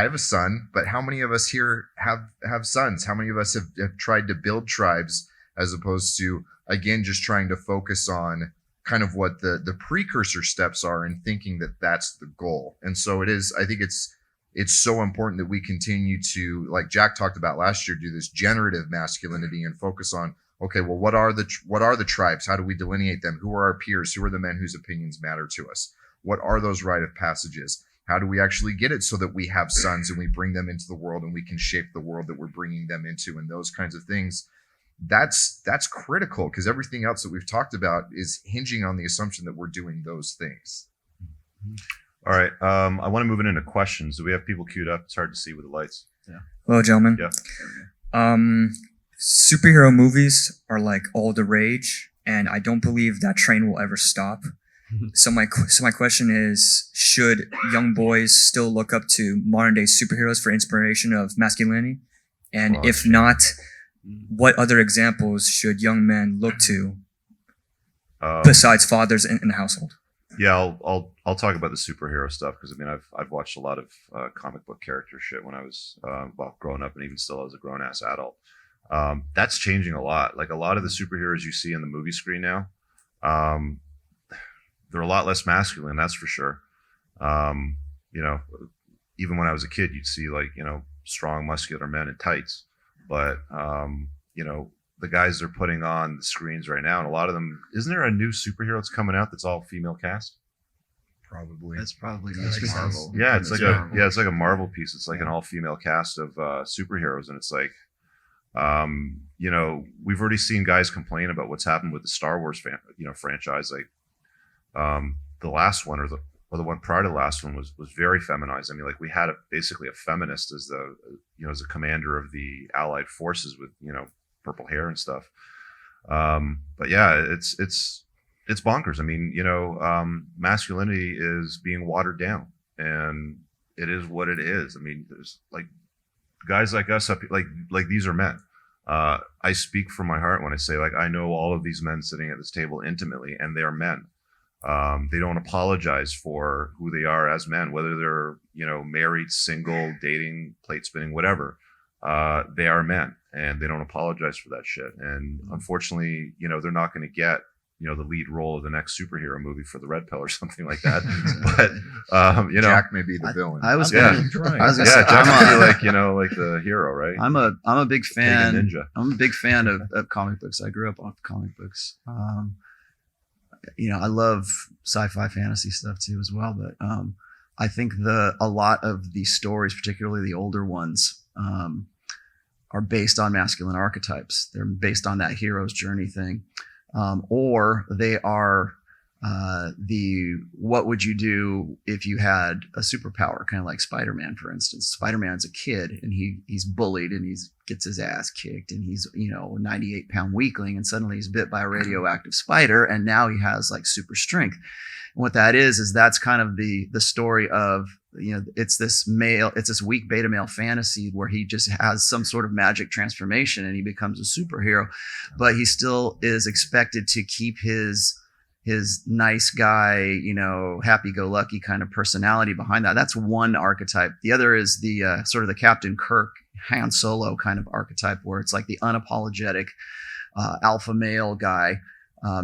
have a son, but how many of us here have sons? How many of us have tried to build tribes as opposed to, again, just trying to focus on kind of what the precursor steps are and thinking that that's the goal. And so it is, I think it's so important that we continue to, like Jack talked about last year, do this generative masculinity and focus on, okay, well, what are the tribes? How do we delineate them? Who are our peers? Who are the men whose opinions matter to us? What are those rite of passages? How do we actually get it so that we have sons and we bring them into the world and we can shape the world that we're bringing them into, and those kinds of things? That's critical, because everything else that we've talked about is hinging on the assumption that we're doing those things. All right. I want to move it into questions. Do we have people queued up? It's hard to see with the lights. Hello, gentlemen. Yeah. Superhero movies are like all the rage, and I don't believe that train will ever stop. So my question is, should young boys still look up to modern day superheroes for inspiration of masculinity? And Well, if not, what other examples should young men look to besides fathers in the household? Yeah, I'll talk about the superhero stuff because I mean I've watched a lot of comic book character shit when I was growing up and even still as a grown ass adult. That's changing a lot. Like a lot of the superheroes you see in the movie screen now, they're a lot less masculine. That's for sure. You know, even when I was a kid, you'd see like strong, muscular men in tights, but you know. The guys they're putting on the screens right now, and a lot of them, isn't there a new superhero that's coming out that's all female cast? Probably. That's probably That's Miss Marvel. Marvel. Yeah, it's like Yeah. it's like a Marvel piece. It's like an all female cast of superheroes, and it's like, we've already seen guys complain about what's happened with the Star Wars franchise. Like, the last one or the one prior to the last one was very feminized. I mean, like we had basically a feminist as as a commander of the Allied forces with purple hair and stuff. But yeah, it's bonkers. I mean, masculinity is being watered down, and it is what it is. I mean, there's like guys like us up, like these are men. I speak from my heart when I say, like, I know all of these men sitting at this table intimately, and they're men. They don't apologize for who they are as men, whether they're married, single, dating, plate spinning, whatever. They are men, and they don't apologize for that shit. And unfortunately, they're not going to get the lead role of the next superhero movie for the Red Pill or something like that. But Jack may be the villain. I was Yeah. gonna, I was gonna say, Jack I'm would be like the hero, right? I'm a big fan. Pagan ninja. I'm a big fan of comic books. I grew up on comic books. I love sci-fi fantasy stuff too as well. But I think a lot of the stories, particularly the older ones, are based on masculine archetypes. They're based on that hero's journey thing, or they are what would you do if you had a superpower, kind of like Spider-Man, for instance. Spider-Man's a kid and he's bullied and gets his ass kicked and he's a 98-pound weakling, and suddenly he's bit by a radioactive spider and now he has like super strength. And what that is that's kind of the story of it's this weak beta male fantasy where he just has some sort of magic transformation and he becomes a superhero, but he still is expected to keep his nice guy, happy-go-lucky kind of personality behind that. That's one archetype. The other is the sort of the Captain Kirk, Han Solo kind of archetype, where it's like the unapologetic alpha male guy.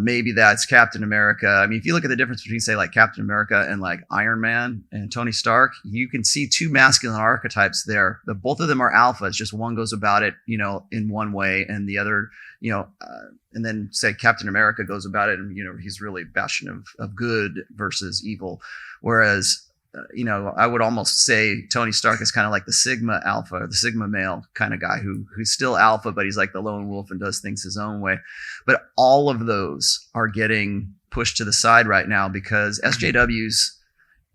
Maybe that's Captain America. I mean, if you look at the difference between, say, like Captain America and like Iron Man and Tony Stark, you can see two masculine archetypes there. Both of them are alphas. Just one goes about it, in one way, and the other, and then say Captain America goes about it, and he's really bastion of good versus evil. Whereas, I would almost say Tony Stark is kind of like the Sigma alpha, or the Sigma male kind of guy who's still alpha, but he's like the lone wolf and does things his own way. But all of those are getting pushed to the side right now because SJWs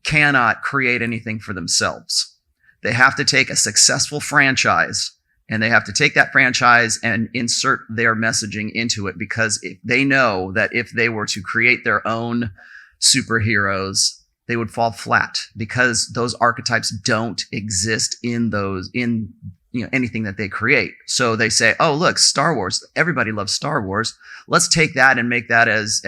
cannot create anything for themselves. They have to take a successful franchise and they have to take that franchise and insert their messaging into it, because they know that if they were to create their own superheroes, they would fall flat because those archetypes don't exist in anything that they create. So they say, oh, look, Star Wars, everybody loves Star Wars. Let's take that and make that as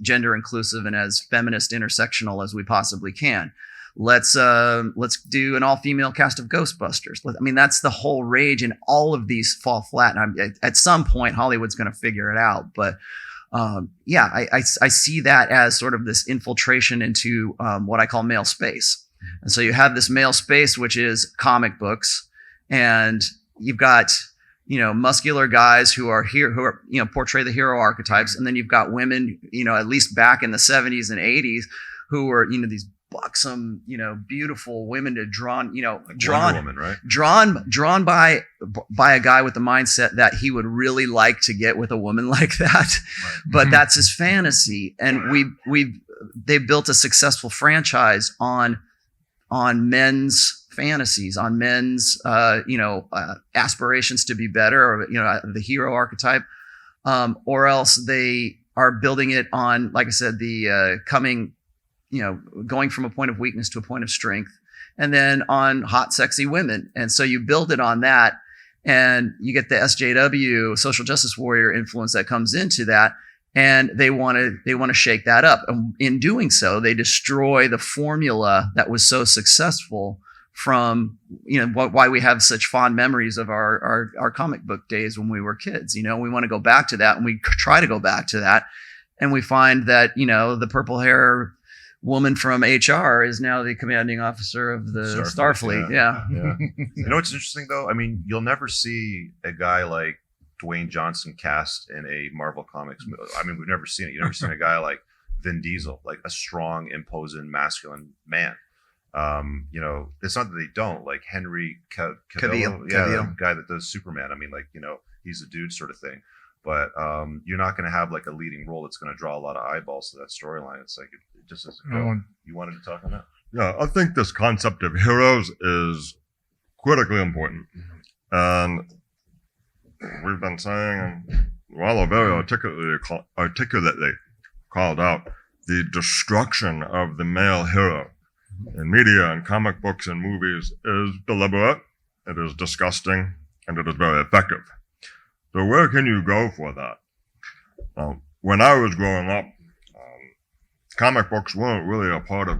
gender inclusive and as feminist intersectional as we possibly can. Let's do an all-female cast of Ghostbusters. I mean, that's the whole rage, and all of these fall flat. And at some point, Hollywood's going to figure it out. But I see that as sort of this infiltration into what I call male space. And so you have this male space, which is comic books, and you've got muscular guys who are here, who are portray the hero archetypes, and then you've got women, at least back in the 70s and 80s, who were these buxom, beautiful women to Wonder Woman, right? drawn by a guy with the mindset that he would really like to get with a woman like that, but that's his fantasy. And they built a successful franchise on men's fantasies, on men's aspirations to be better, or the hero archetype, or else they are building it on, like I said, the going from a point of weakness to a point of strength, and then on hot, sexy women. And so you build it on that, and you get the SJW, social justice warrior influence that comes into that. and they want to shake that up. And in doing so, they destroy the formula that was so successful from, why we have such fond memories of our comic book days when we were kids. We want to go back to that, and we try to go back to that, and we find that the purple hair woman from HR is now the commanding officer of the Starfleet. Yeah. You know what's interesting though? I mean, you'll never see a guy like Dwayne Johnson cast in a Marvel Comics movie. I mean, we've never seen it. You've never seen a guy like Vin Diesel, like a strong, imposing, masculine man. It's not that they don't, like Henry Cavill, the guy that does Superman. I mean, he's a dude sort of thing. But you're not going to have like a leading role that's going to draw a lot of eyeballs to that storyline. It's like it just doesn't go. You wanted to talk on that? Yeah, I think this concept of heroes is critically important. And we've been saying, and Wallo very articulately called out, the destruction of the male hero in media and comic books and movies is deliberate, it is disgusting, and it is very effective. So where can you go for that? When I was growing up, comic books weren't really a part of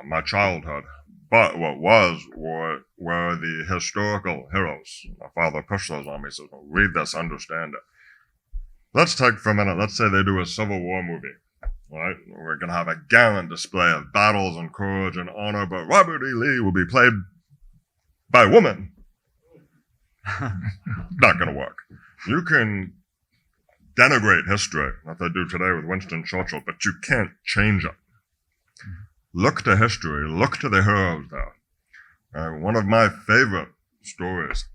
my childhood, but what were the historical heroes. My father pushed those on me, so read this, understand it. Let's take for a minute, let's say they do a Civil War movie, right? We're going to have a gallant display of battles and courage and honor, but Robert E. Lee will be played by a woman. Not going to work. You can denigrate history, like they do today with Winston Churchill, but you can't change it. Look to history, look to the heroes there. One of my favorite stories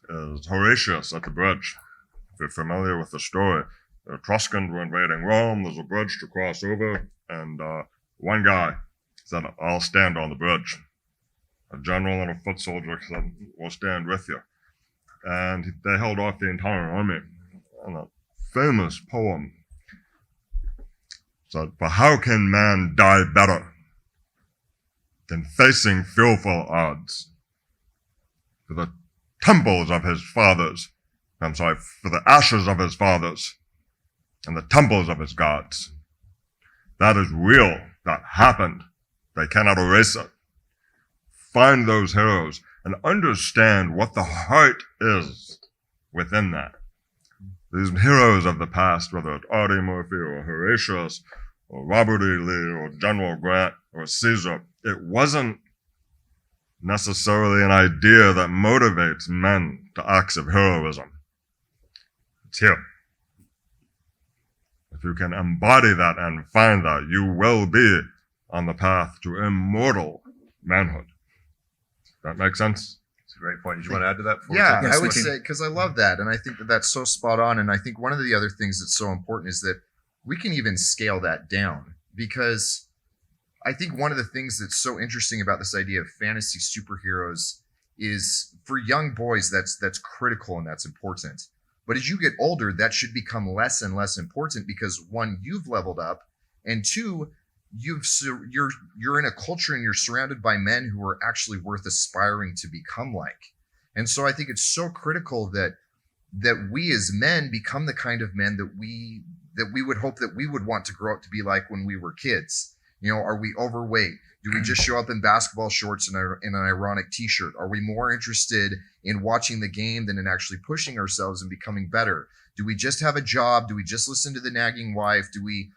is Horatius at the bridge. If you're familiar with the story, the Etruscans were invading Rome, there's a bridge to cross over, and one guy said, I'll stand on the bridge. A general and a foot soldier said, we'll stand with you. And they held off the entire army. And a famous poem said, for how can man die better than facing fearful odds? For the temples of his fathers, for the ashes of his fathers, and the temples of his gods. That is real. That happened. They cannot erase it. Find those heroes and understand what the heart is within that. These heroes of the past, whether it's Audie Murphy or Horatius or Robert E. Lee or General Grant or Caesar, it wasn't necessarily an idea that motivates men to acts of heroism. It's here. If you can embody that and find that, you will be on the path to immortal manhood. That makes sense? It's a great point. Did you want to add to that? Yeah, Yes, I would we can. say, because I love that. And I think that that's so spot on. And I think one of the other things that's so important is that we can even scale that down, because I think one of the things that's so interesting about this idea of fantasy superheroes is for young boys, that's critical and that's important. But as you get older, that should become less and less important because one, you've leveled up, and two, you're in a culture and you're surrounded by men who are actually worth aspiring to become like. And so I think it's so critical that we as men become the kind of men that we would hope that we would want to grow up to be like when we were kids. Are we overweight? Do we just show up in basketball shorts and in an ironic t-shirt? Are we more interested in watching the game than in actually pushing ourselves and becoming better? Do we just have a job? Do we just listen to the nagging wife? Do we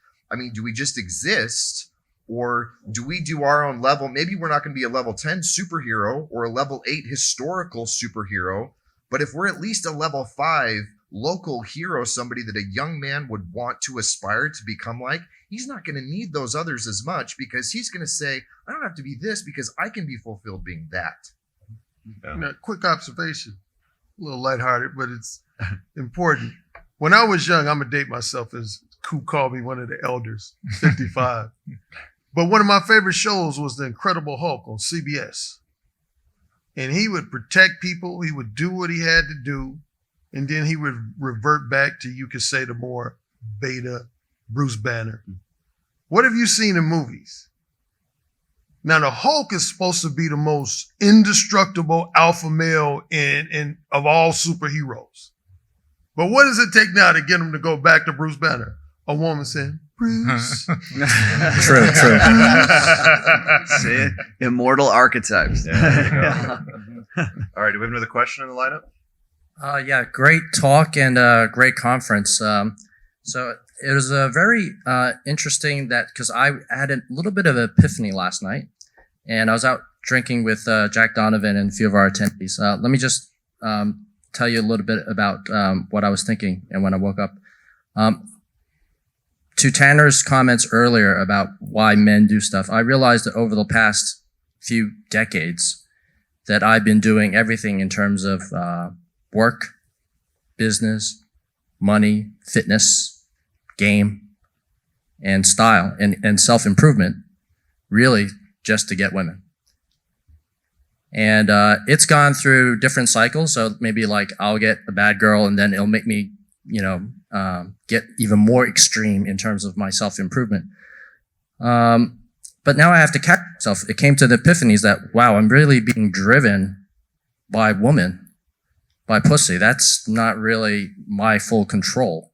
just exist? Or do we do our own level? Maybe we're not going to be a level 10 superhero or a level 8 historical superhero, but if we're at least a level 5 local hero, somebody that a young man would want to aspire to become like, he's not going to need those others as much because he's going to say, I don't have to be this because I can be fulfilled being that. Yeah. Quick observation, a little lighthearted, but it's important. When I was young, I'm going to date myself, as Coop called me one of the elders, 55. But one of my favorite shows was The Incredible Hulk on CBS. And he would protect people. He would do what he had to do. And then he would revert back to, you could say, the more beta Bruce Banner. What have you seen in movies? Now, the Hulk is supposed to be the most indestructible alpha male in of all superheroes. But what does it take now to get him to go back to Bruce Banner? a woman saying, Bruce. True. See, immortal archetypes. Yeah, there you go. All right, do we have another question in the lineup? Yeah, great talk and great conference. So it was very interesting that because I had a little bit of an epiphany last night, and I was out drinking with Jack Donovan and a few of our attendees. Let me just tell you a little bit about what I was thinking and when I woke up. To Tanner's comments earlier about why men do stuff, I realized that over the past few decades that I've been doing everything in terms of work, business, money, fitness, game, and style, and self-improvement, really just to get women. And it's gone through different cycles. So maybe like I'll get a bad girl and then it'll make me, get even more extreme in terms of my self-improvement. But now I have to catch myself. It came to the epiphanies that, wow, I'm really being driven by woman, by pussy. That's not really my full control.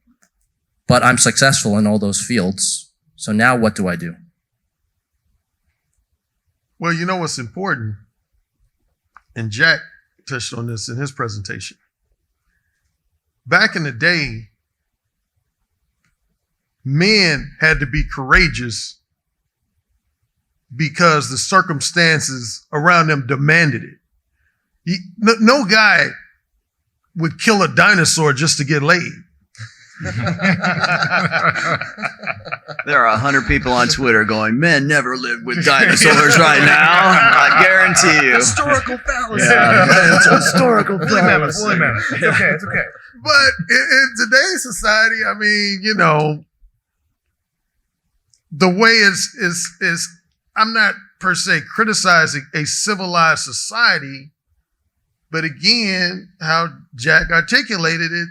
But I'm successful in all those fields. So now what do I do? Well, you know what's important? And Jack touched on this in his presentation. Back in the day, men had to be courageous because the circumstances around them demanded it. No guy would kill a dinosaur just to get laid. There are 100 people on Twitter going, men never lived with dinosaurs right now. I guarantee you. Historical fallacy. Yeah, it's a historical fallacy. Woolly mammoth. It's okay. It's okay. But in today's society, I mean, the way is I'm not per se criticizing a civilized society, but again, how Jack articulated it,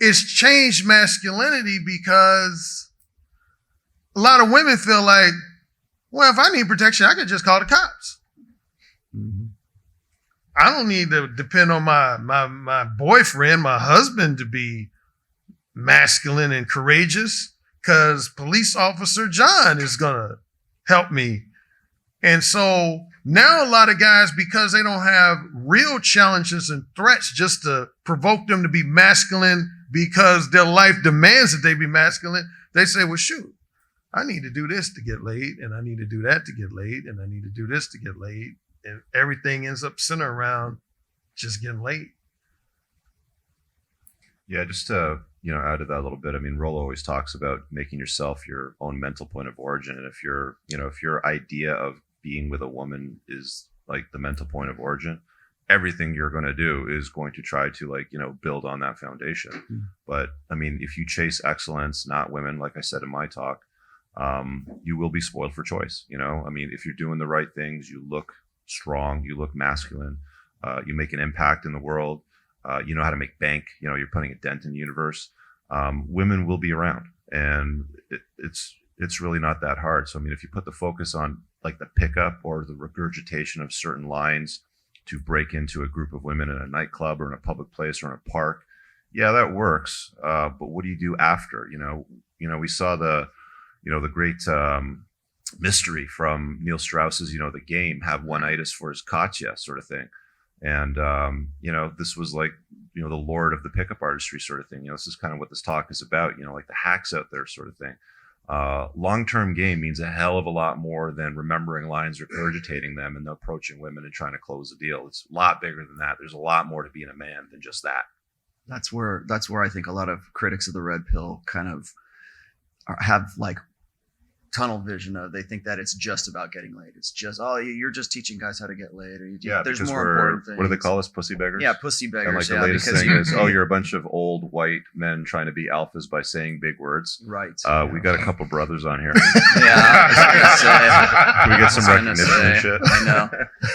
it's changed masculinity because a lot of women feel like, well, if I need protection, I can just call the cops. Mm-hmm. I don't need to depend on my boyfriend, my husband to be masculine and courageous because police officer John is going to help me. And so now a lot of guys, because they don't have real challenges and threats just to provoke them to be masculine because their life demands that they be masculine, they say, well, shoot, I need to do this to get laid, and I need to do that to get laid, and I need to do this to get laid. And everything ends up centered around just getting laid. Yeah, just to add to that a little bit. I mean, Rollo always talks about making yourself your own mental point of origin, and if your idea of being with a woman is like the mental point of origin, everything you're going to do is going to try to build on that foundation. Mm-hmm. But I mean, if you chase excellence, not women, like I said in my talk, you will be spoiled for choice. I mean, if you're doing the right things, you look strong, you look masculine, you make an impact in the world, you know how to make bank, you're putting a dent in the universe, women will be around, and it's really not that hard. So I mean, if you put the focus on like the pickup or the regurgitation of certain lines to break into a group of women in a nightclub or in a public place or in a park, yeah, that works. But what do you do after? We saw the great mystery from Neil Strauss's, The Game, have one-itis for his Katya sort of thing. And, this was like, the lord of the pickup artistry sort of thing. This is kind of what this talk is about, like the hacks out there sort of thing. Long-term game means a hell of a lot more than remembering lines or regurgitating them and approaching women and trying to close a deal. It's a lot bigger than that. There's a lot more to being a man than just that. That's where I think a lot of critics of the red pill kind of have like tunnel vision of, they think that it's just about getting laid. It's just, you're just teaching guys how to get laid. Or there's more important things. What do they call us? Pussy beggars? Yeah, pussy beggars. And like the latest thing is, you're a bunch of old white men trying to be alphas by saying big words. Right. We got a couple brothers on here. Yeah. Can we get some recognition and shit? I know.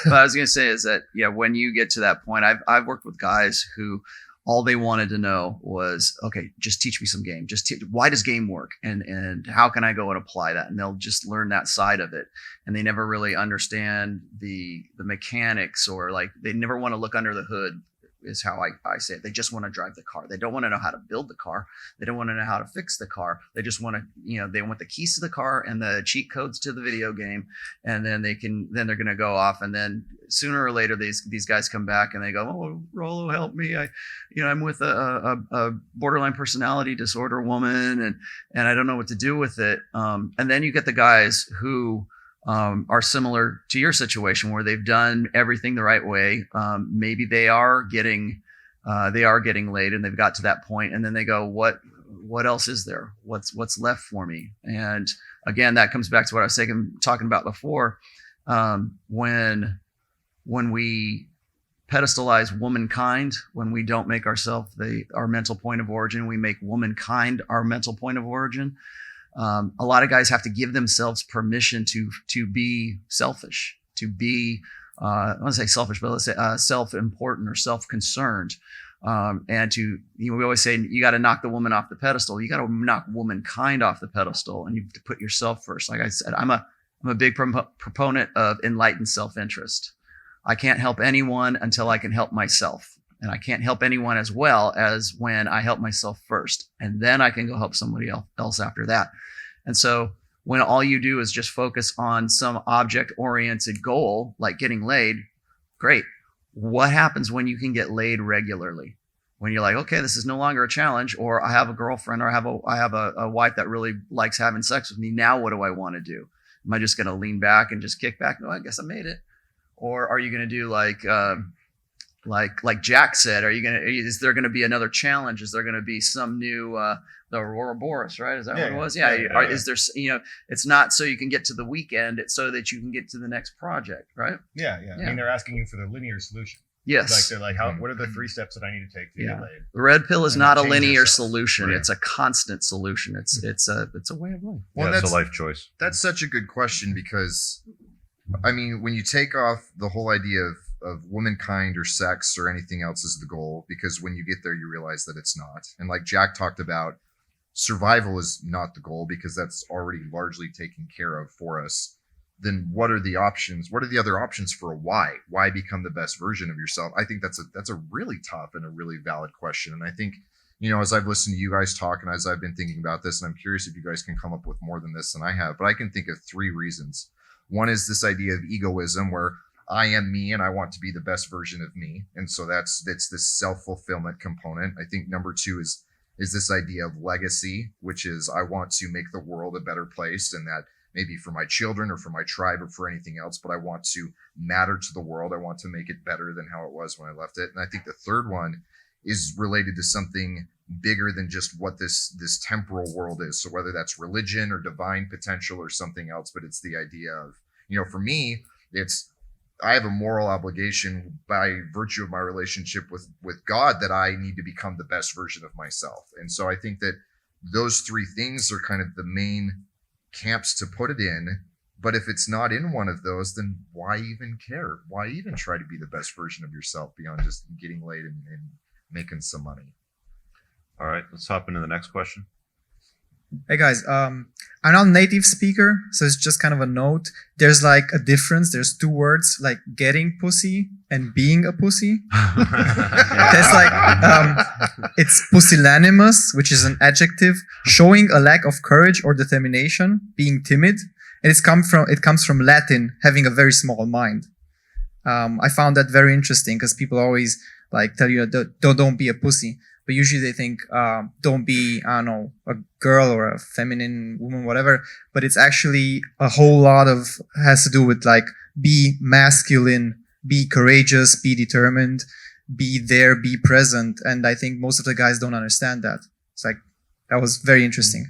But I was going to say is that, when you get to that point, I've worked with guys who all they wanted to know was, okay, just teach me some game. Why does game work? And how can I go and apply that? And they'll just learn that side of it. And they never really understand the mechanics, or like they never want to look under the hood is how I say it. They just want to drive the car. They don't want to know how to build the car. They don't want to know how to fix the car. They just want to, they want the keys to the car and the cheat codes to the video game. And then they're going to go off. And then sooner or later, these guys come back and they go, oh, Rollo, help me. I'm with a borderline personality disorder woman and I don't know what to do with it. And then you get the guys who are similar to your situation where they've done everything the right way. Maybe they are getting laid and they've got to that point, and then they go, what else is there? What's left for me? And again, that comes back to what I was talking about before. When we pedestalize womankind, when we don't make ourselves our mental point of origin, we make womankind our mental point of origin. A lot of guys have to give themselves permission to be selfish, to be, I don't want to say selfish, but let's say self-important or self-concerned. And we always say, you got to knock the woman off the pedestal. You got to knock womankind off the pedestal, and you have to put yourself first. Like I said, I'm a big proponent of enlightened self-interest. I can't help anyone until I can help myself. And I can't help anyone as well as when I help myself first. And then I can go help somebody else after that. And so when all you do is just focus on some object-oriented goal, like getting laid, great. What happens when you can get laid regularly? When you're like, okay, this is no longer a challenge, or I have a girlfriend, or I have a wife that really likes having sex with me. Now what do I want to do? Am I just going to lean back and just kick back? No, I guess I made it. Or are you going to do like Jack said, is there going to be another challenge? Is there going to be some new, the Aurora Boreas, right? Is that what it was? Yeah. Is there, it's not so you can get to the weekend, it's so that you can get to the next project, right? Yeah. I mean, they're asking you for the linear solution. Yes. They're like, what are the 3 steps that I need to take to get laid? The red pill is not a linear yourself. solution. Right. It's a constant solution. It's a way of life. Well, It's a life choice. That's such a good question because, I mean, when you take off the whole idea of womankind or sex or anything else as the goal, because when you get there, you realize that it's not. And like Jack talked about, survival is not the goal because that's already largely taken care of for us. Then what are the options? What are the other options for a why? Why become the best version of yourself? I think that's a really tough and a really valid question. And I think, as I've listened to you guys talk and as I've been thinking about this, and I'm curious if you guys can come up with more than this than I have, but I can think of 3 reasons. One is this idea of egoism where I am me and I want to be the best version of me. And so that's this self-fulfillment component. I think number 2 is this idea of legacy, which is I want to make the world a better place, and that maybe for my children or for my tribe or for anything else, but I want to matter to the world. I want to make it better than how it was when I left it. And I think the third one is related to something bigger than just what this temporal world is. So whether that's religion or divine potential or something else, but it's the idea of, for me, I have a moral obligation by virtue of my relationship with God that I need to become the best version of myself. And so I think that those 3 things are kind of the main camps to put it in. But if it's not in one of those, then why even care? Why even try to be the best version of yourself beyond just getting laid and making some money? All right, let's hop into the next question. Hey guys, I'm not a native speaker, so it's just kind of a note. There's like a difference. There's 2 words, like getting pussy and being a pussy. There's it's pusillanimous, which is an adjective showing a lack of courage or determination, being timid, and it comes from Latin, having a very small mind. I found that very interesting because people always tell you don't be a pussy. But usually they think, don't be, I don't know, a girl or a feminine woman, whatever. But it's actually a whole lot has to do with be masculine, be courageous, be determined, be there, be present. And I think most of the guys don't understand that. It's that was very interesting.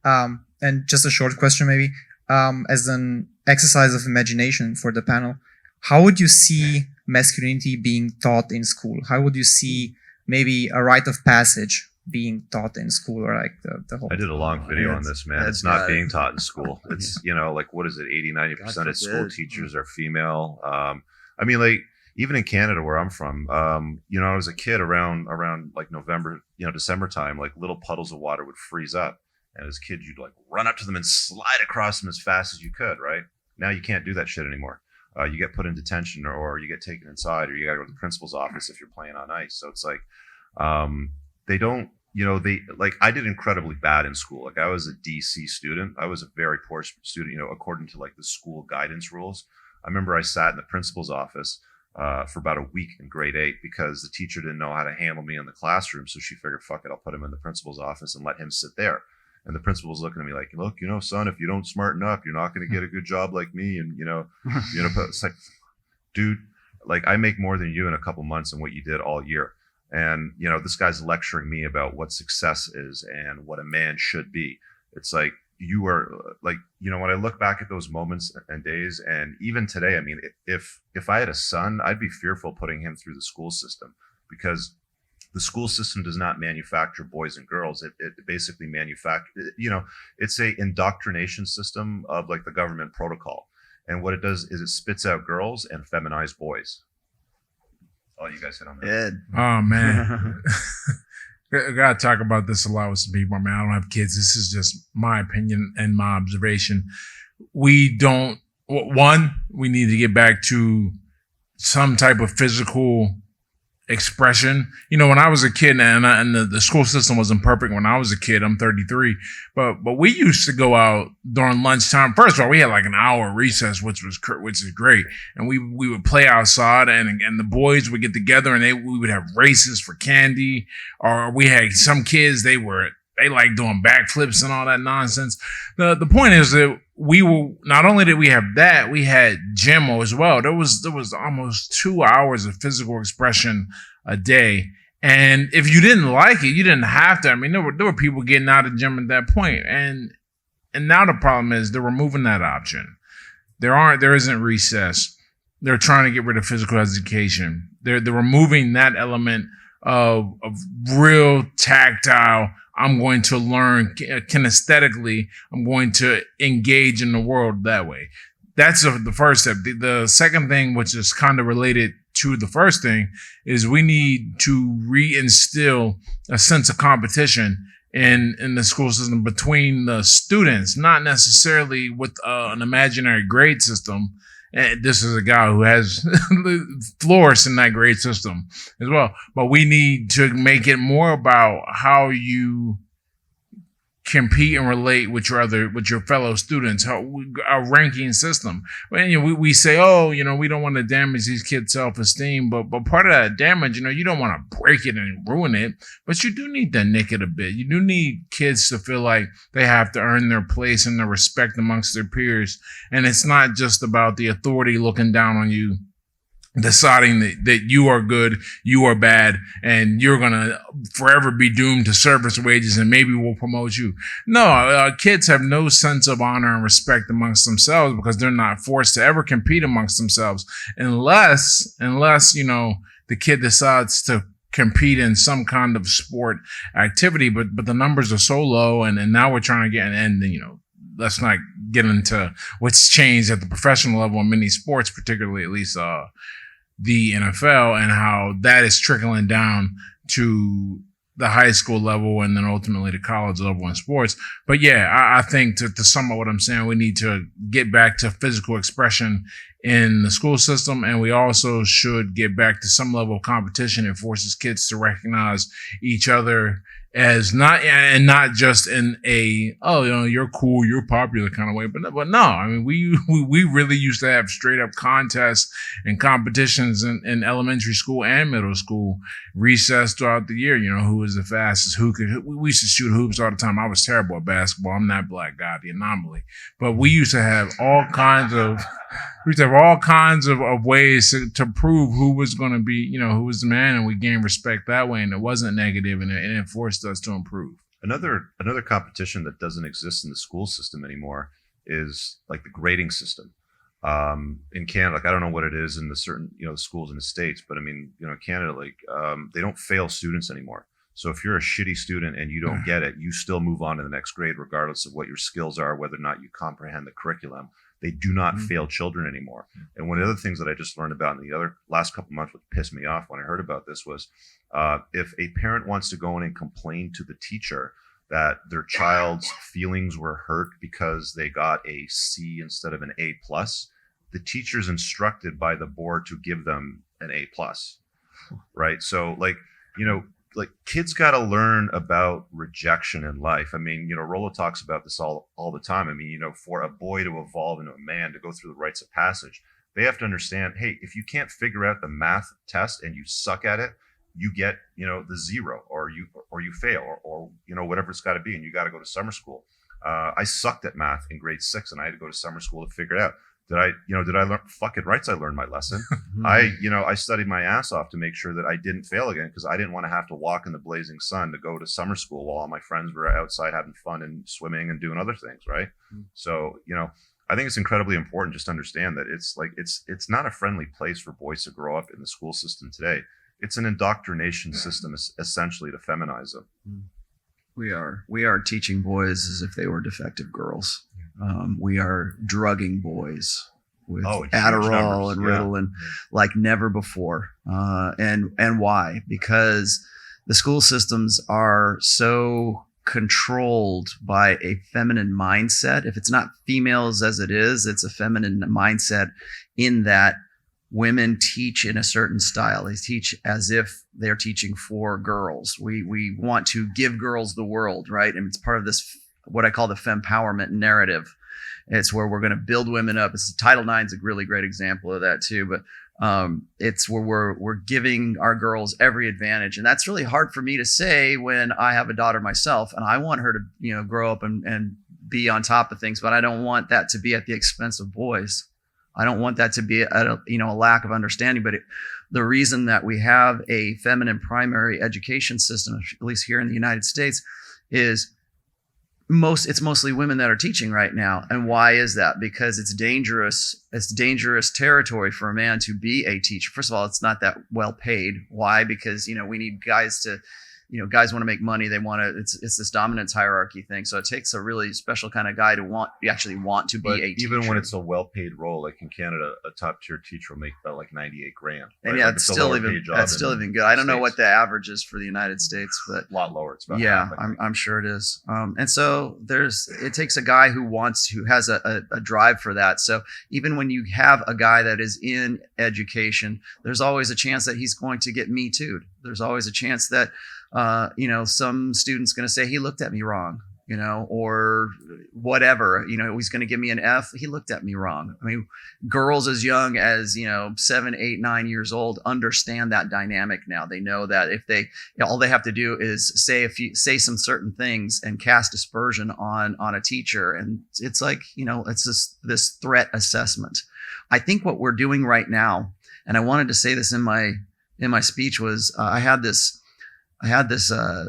And just a short question maybe, as an exercise of imagination for the panel, how would you see masculinity being taught in school? How would you see maybe a rite of passage being taught in school, or the whole. I did a long video on this, man. It's not being taught in school. It's, what is it? 80-90% of school teachers are female. I mean, even in Canada where I'm from, I was a kid around November, December time, little puddles of water would freeze up. And as kids, you'd run up to them and slide across them as fast as you could, right? Now you can't do that shit anymore. you get put in detention, or you get taken inside, or you got to go to the principal's office if you're playing on ice. So it's like they don't, they like, I did incredibly bad in school. Like I was a DC student. I was a very poor student, according to like the school guidance rules. I remember I sat in the principal's office for about a week in grade 8 because the teacher didn't know how to handle me in the classroom. So she figured, fuck it, I'll put him in the principal's office and let him sit there. And the principal was looking at me like, look, son, if you don't smarten up, you're not going to get a good job like me. And, but it's like, dude, like I make more than you in a couple months and what you did all year. And, this guy's lecturing me about what success is and what a man should be. It's like, you are like, when I look back at those moments and days, and even today, I mean, if I had a son, I'd be fearful putting him through the school system, because the school system does not manufacture boys and girls. It basically manufactures, it's a indoctrination system of like the government protocol. And what it does is it spits out girls and feminized boys. Oh, you guys hit on that. Ed. Oh man. I gotta talk about this a lot with some people. I mean, I don't have kids. This is just my opinion and my observation. We need to get back to some type of physical expression. When I was a kid, and the school system wasn't perfect when I was a kid. I'm 33, but we used to go out during lunchtime. First of all, we had like an hour recess, which is great, and we would play outside, and the boys would get together, and we would have races for candy, or we had some kids they like doing backflips and all that nonsense. The point is that we were, not only did we have that, we had gym as well. There was almost 2 hours of physical expression a day. And if you didn't like it, you didn't have to. I mean, there were people getting out of the gym at that point. And now the problem is they're removing that option. There isn't recess. They're trying to get rid of physical education. They're removing that element of real tactile. I'm going to learn kinesthetically. I'm going to engage in the world that way. That's the first step. The second thing, which is kind of related to the first thing, is we need to reinstill a sense of competition in the school system between the students, not necessarily with an imaginary grade system. And this is a guy who has flourished in that grade system as well. But we need to make it more about how you compete and relate with your fellow students. Our ranking system. We say, we don't want to damage these kids' self-esteem, but part of that damage, you don't want to break it and ruin it, but you do need to nick it a bit. You do need kids to feel like they have to earn their place and their respect amongst their peers. And it's not just about the authority looking down on you, deciding that you are good, you are bad, and you're going to forever be doomed to service wages and maybe we'll promote you. No, kids have no sense of honor and respect amongst themselves because they're not forced to ever compete amongst themselves unless, the kid decides to compete in some kind of sport activity, but the numbers are so low and now we're trying to get, and let's not get into what's changed at the professional level in many sports, particularly at least the NFL, and how that is trickling down to the high school level and then ultimately the college level in sports. But yeah, I think to sum up what I'm saying, we need to get back to physical expression in the school system, and we also should get back to some level of competition. It forces kids to recognize each other as not just in a you're cool, you're popular kind of way, but no, I mean we really used to have straight up contests and competitions in elementary school and middle school, recess throughout the year. Who was the fastest? We used to shoot hoops all the time. I was terrible at basketball. I'm that black guy, the anomaly. But we used to have all kinds of ways to prove who was going to be, who was the man, and we gained respect that way, and it wasn't negative, and it forced us to improve. Another competition that doesn't exist in the school system anymore is like the grading system. In Canada, like I don't know what it is in the certain schools in the States, but I mean Canada, like they don't fail students anymore. So if you're a shitty student and you don't get it, you still move on to the next grade regardless of what your skills are, whether or not you comprehend the curriculum. They do not fail children anymore. And one of the other things that I just learned about in the other last couple of months, what pissed me off when I heard about this was if a parent wants to go in and complain to the teacher that their child's feelings were hurt because they got a C instead of an A+, the teacher's instructed by the board to give them an A plus, right? So like, you know, like kids got to learn about rejection in life. I mean, you know, Rollo talks about this all the time. I mean, you know, for a boy to evolve into a man, to go through the rites of passage, they have to understand, hey, if you can't figure out the math test and you suck at it, you get, you know, the 0, or you fail, or you know, whatever it's got to be, and you got to go to summer school. I sucked at math in grade 6, and I had to go to summer school to figure it out. Did I learn fucking rights? I learned my lesson. I studied my ass off to make sure that I didn't fail again, because I didn't want to have to walk in the blazing sun to go to summer school while all my friends were outside having fun and swimming and doing other things. Right. So, you know, I think it's incredibly important just to understand that it's not a friendly place for boys to grow up in the school system today. It's an indoctrination system, essentially, to feminize them. We are teaching boys as if they were defective girls. We are drugging boys with Adderall and Ritalin like never before. And why? Because the school systems are so controlled by a feminine mindset. If it's not females as it is, it's a feminine mindset, in that women teach in a certain style. They teach as if they're teaching for girls. We want to give girls the world, right? And it's part of this, what I call the fempowerment narrative. It's where we're going to build women up. Title IX is a really great example of that too. But it's where we're giving our girls every advantage, and that's really hard for me to say when I have a daughter myself, and I want her to, you know, grow up and be on top of things. But I don't want that to be at the expense of boys. I don't want that to be a lack of understanding. But the reason that we have a feminine primary education system, at least here in the United States, is it's mostly women that are teaching right now. And why is that? Because it's dangerous. It's dangerous territory for a man to be a teacher. First of all, it's not that well paid. Why? Because, you know, we need guys to, you know, guys want to make money. They want to, it's this dominance hierarchy thing. So it takes a really special kind of guy to actually want to be a teacher. Even when it's a well-paid role, like in Canada, a top-tier teacher will make about like 98 grand. Right? And yeah, like it's still even good. I don't know what the average is for the United States, but a lot lower. It's about I'm sure it is. And so it takes a guy who has a drive for that. So even when you have a guy that is in education, there's always a chance that he's going to get Me Too'd. There's always a chance that you know, some student's going to say he looked at me wrong, you know, or whatever, you know, he's going to give me an F. He looked at me wrong. I mean, girls as young as, you know, 7, 8, 9 years old understand that dynamic now. They know that if all they have to do is say some certain things and cast aspersion on a teacher. And it's like, you know, it's this threat assessment. I think what we're doing right now, and I wanted to say this in my speech, was I had this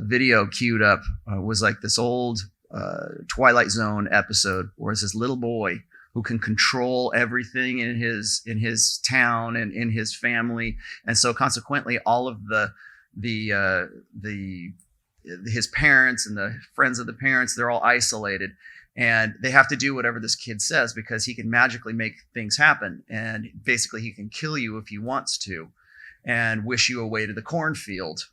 video queued up. It was like this old Twilight Zone episode where it's this little boy who can control everything in his town and in his family, and so consequently, all of his parents and the friends of the parents, they're all isolated, and they have to do whatever this kid says because he can magically make things happen, and basically he can kill you if he wants to, and wish you away to the cornfield.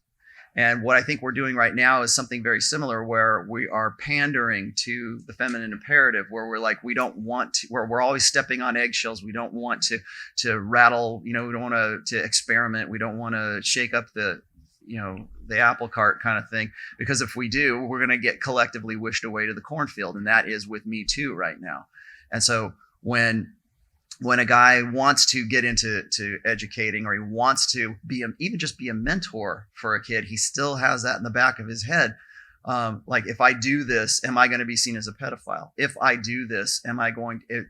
And what I think we're doing right now is something very similar, where we are pandering to the feminine imperative, where we're like, we don't want to, where we're always stepping on eggshells. We don't want to rattle, you know, we don't want to experiment. We don't want to shake up the apple cart kind of thing, because if we do, we're going to get collectively wished away to the cornfield. And that is with Me Too right now. And so when a guy wants to get into educating, or he wants to even just be a mentor for a kid, he still has that in the back of his head. Like, if I do this, am I going to be seen as a pedophile? If I do this,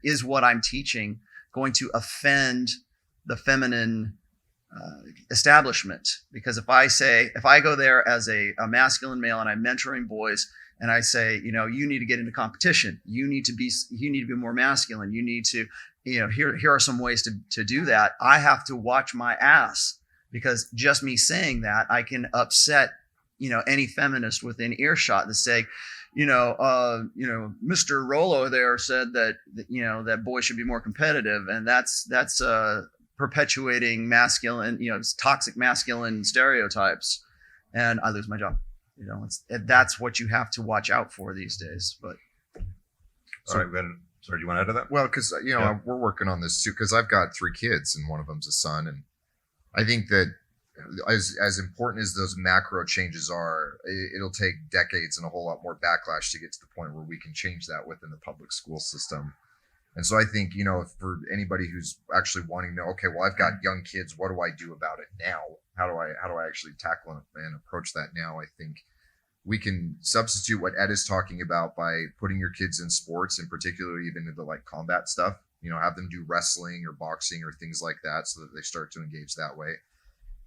is what I'm teaching going to offend the feminine establishment? Because if I go there as a masculine male and I'm mentoring boys, and I say, you know, you need to get into competition. You need to be more masculine. You need to, you know, here are some ways to do that. I have to watch my ass, because just me saying that, I can upset, you know, any feminist within earshot to say, Mr. Rollo there said that, you know, that boys should be more competitive, and that's perpetuating masculine, you know, toxic masculine stereotypes, and I lose my job. You know, that's what you have to watch out for these days. But all right, Sorry, do you want to add to that? Well, because Yeah. we're working on this too. Because I've got 3 kids, and one of them's a son, and I think that as important as those macro changes are, it'll take decades and a whole lot more backlash to get to the point where we can change that within the public school system. And so I think, for anybody who's actually wanting to know, okay, well, I've got young kids, what do I do about it now? How do I actually tackle and approach that now? I think we can substitute what Ed is talking about by putting your kids in sports, and particularly even into like combat stuff. Have them do wrestling or boxing or things like that, so that they start to engage that way.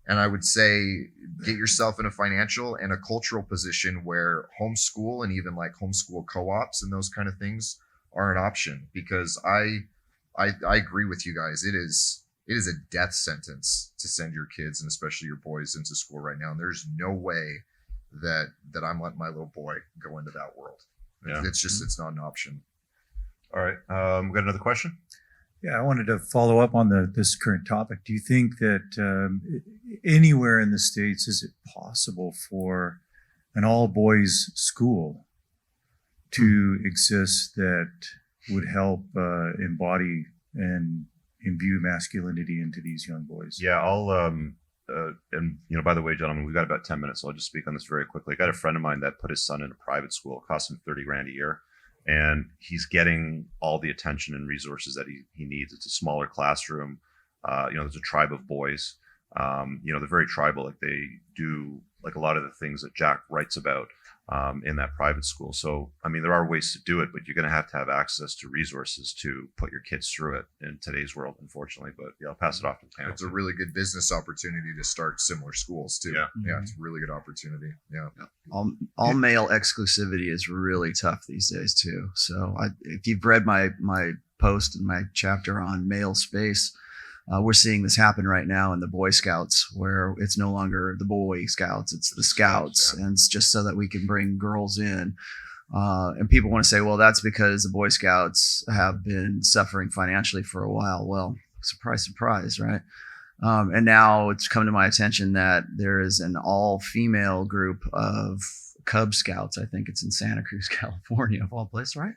And I would say get yourself in a financial and a cultural position where homeschool and even like homeschool co-ops and those kind of things are an option, because I agree with you guys. It is a death sentence to send your kids, and especially your boys, into school right now. And there's no way that I'm letting my little boy go into that world. Yeah. It's not an option. All right. We got another question? Yeah, I wanted to follow up on this current topic. Do you think that anywhere in the States is it possible for an all boys school to exist that would help embody and imbue masculinity into these young boys? Yeah, I'll and by the way, gentlemen, we've got about 10 minutes, so I'll just speak on this very quickly. I got a friend of mine that put his son in a private school. It cost him $30,000 a year, and he's getting all the attention and resources that he needs. It's a smaller classroom. There's a tribe of boys. They're very tribal. Like, they do like a lot of the things that Jack writes about in that private school. So, there are ways to do it, but you're going to have access to resources to put your kids through it in today's world, unfortunately. But yeah, I'll pass it off to the panel. It's a really good business opportunity to start similar schools too. Yeah. It's a really good opportunity. Yeah. All male exclusivity is really tough these days too. So if you've read my post and my chapter on male space, we're seeing this happen right now in the Boy Scouts, where it's no longer the Boy Scouts, it's the Scouts. And it's just so that we can bring girls in. And people want to say, well, that's because the Boy Scouts have been suffering financially for a while. Well, surprise, surprise, right? And now it's come to my attention that there is an all-female group of Cub Scouts. I think it's in Santa Cruz, California, of all places, right?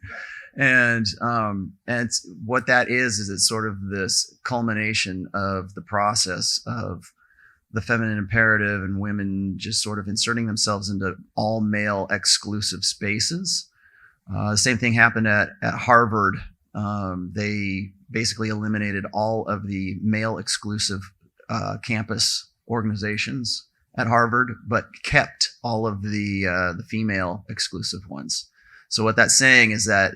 And it's, what that is it's sort of this culmination of the process of the feminine imperative and women just sort of inserting themselves into all male exclusive spaces. The same thing happened at Harvard. They basically eliminated all of the male exclusive campus organizations at Harvard, but kept all of the female exclusive ones. So what that's saying is that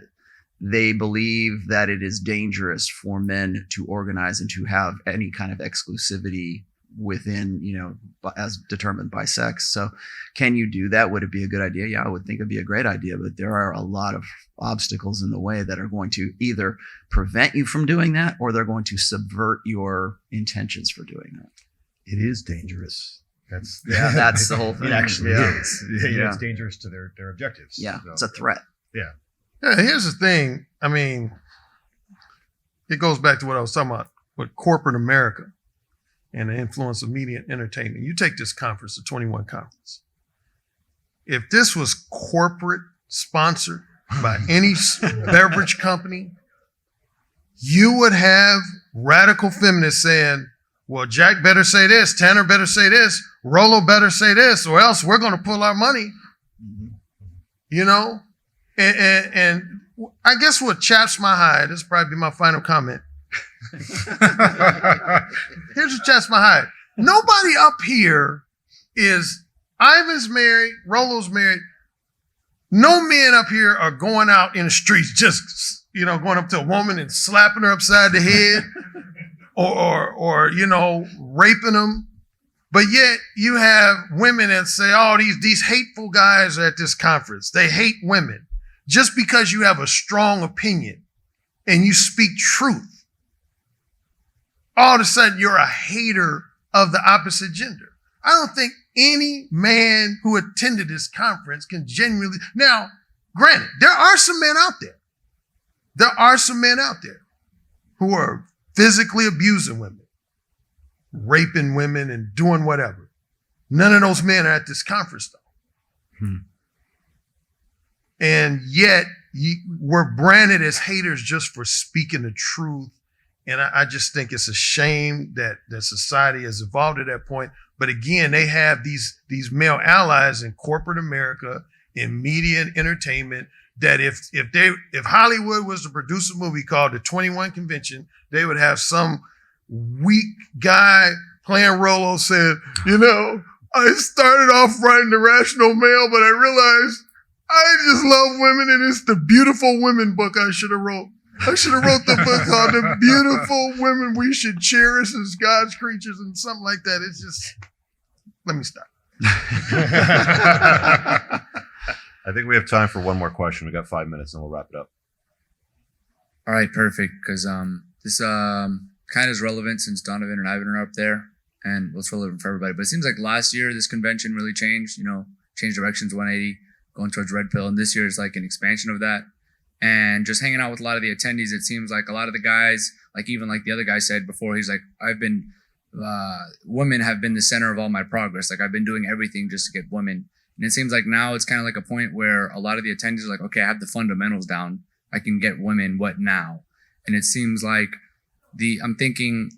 they believe that it is dangerous for men to organize and to have any kind of exclusivity within, as determined by sex. So can you do that? Would it be a good idea? Yeah, I would think it'd be a great idea, but there are a lot of obstacles in the way that are going to either prevent you from doing that, or they're going to subvert your intentions for doing that. It is dangerous. That's the whole thing. It actually Yeah. is. Yeah. It's dangerous to their objectives. Yeah, So, it's a threat. Yeah, here's the thing. It goes back to what I was talking about with corporate America and the influence of media and entertainment. You take this conference, the 21 conference. If this was corporate sponsored by any beverage company, you would have radical feminists saying, well, Jack better say this, Tanner better say this, Rolo better say this, or else we're going to pull our money. And I guess what chaps my hide, this will probably be my final comment. Here's what chaps my hide. Nobody up here is, Ivan's married, Rolo's married. No men up here are going out in the streets just, going up to a woman and slapping her upside the head or raping them. But yet you have women that say, oh, these hateful guys are at this conference. They hate women. Just because you have a strong opinion and you speak truth, all of a sudden you're a hater of the opposite gender. I don't think any man who attended this conference can genuinely. Now, granted, there are some men out there. There are some men out there who are physically abusing women, raping women, and doing whatever. None of those men are at this conference, though. And yet we're branded as haters just for speaking the truth. And I just think it's a shame that society has evolved to that point. But again, they have these male allies in corporate America, in media and entertainment, that if Hollywood was to produce a movie called the 21 Convention, they would have some weak guy playing Rolo said, I started off writing The Rational Male, but I realized I just love women, and it's the Beautiful Women book I should have wrote. I should have wrote the book called The Beautiful Women We Should Cherish as God's Creatures, and something like that. It's just, let me stop. I think we have time for one more question. We got 5 minutes and we'll wrap it up. All right, perfect. Because this kind of is relevant since Donovan and Ivan are up there, and it's relevant for everybody. But it seems like last year this convention really changed. Changed directions 180, going towards Red Pill, and this year is like an expansion of that. And just hanging out with a lot of the attendees, it seems like a lot of the guys, like even like the other guy said before, he's like, women have been the center of all my progress. Like I've been doing everything just to get women. And it seems like now it's kind of like a point where a lot of the attendees are like, okay, I have the fundamentals down. I can get women. What now? And it seems like I'm thinking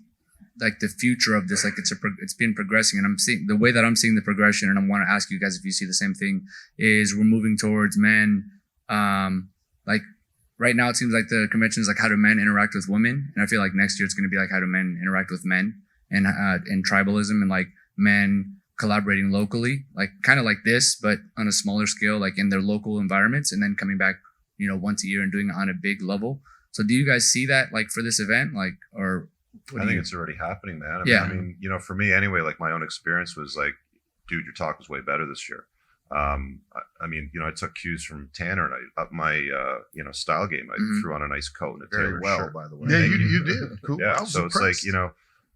like the future of this, like it's been progressing, and I'm seeing the way that I'm seeing the progression. And I want to ask you guys if you see the same thing. Is we're moving towards men. Like right now, it seems like the convention is like how do men interact with women, and I feel like next year it's going to be like how do men interact with men, and tribalism, and like men collaborating locally, like kind of like this, but on a smaller scale, like in their local environments, and then coming back, once a year and doing it on a big level. So do you guys see that like for this event, like, or? I think it's already happening, man. Yeah. I mean, for me anyway, like my own experience was like, dude, your talk was way better this year. I took cues from Tanner, and I upped my, style game. I threw on a nice coat and a Very tailored well, shirt. by the way. Yeah, you did. Cool. Yeah. I was So impressed. it's like,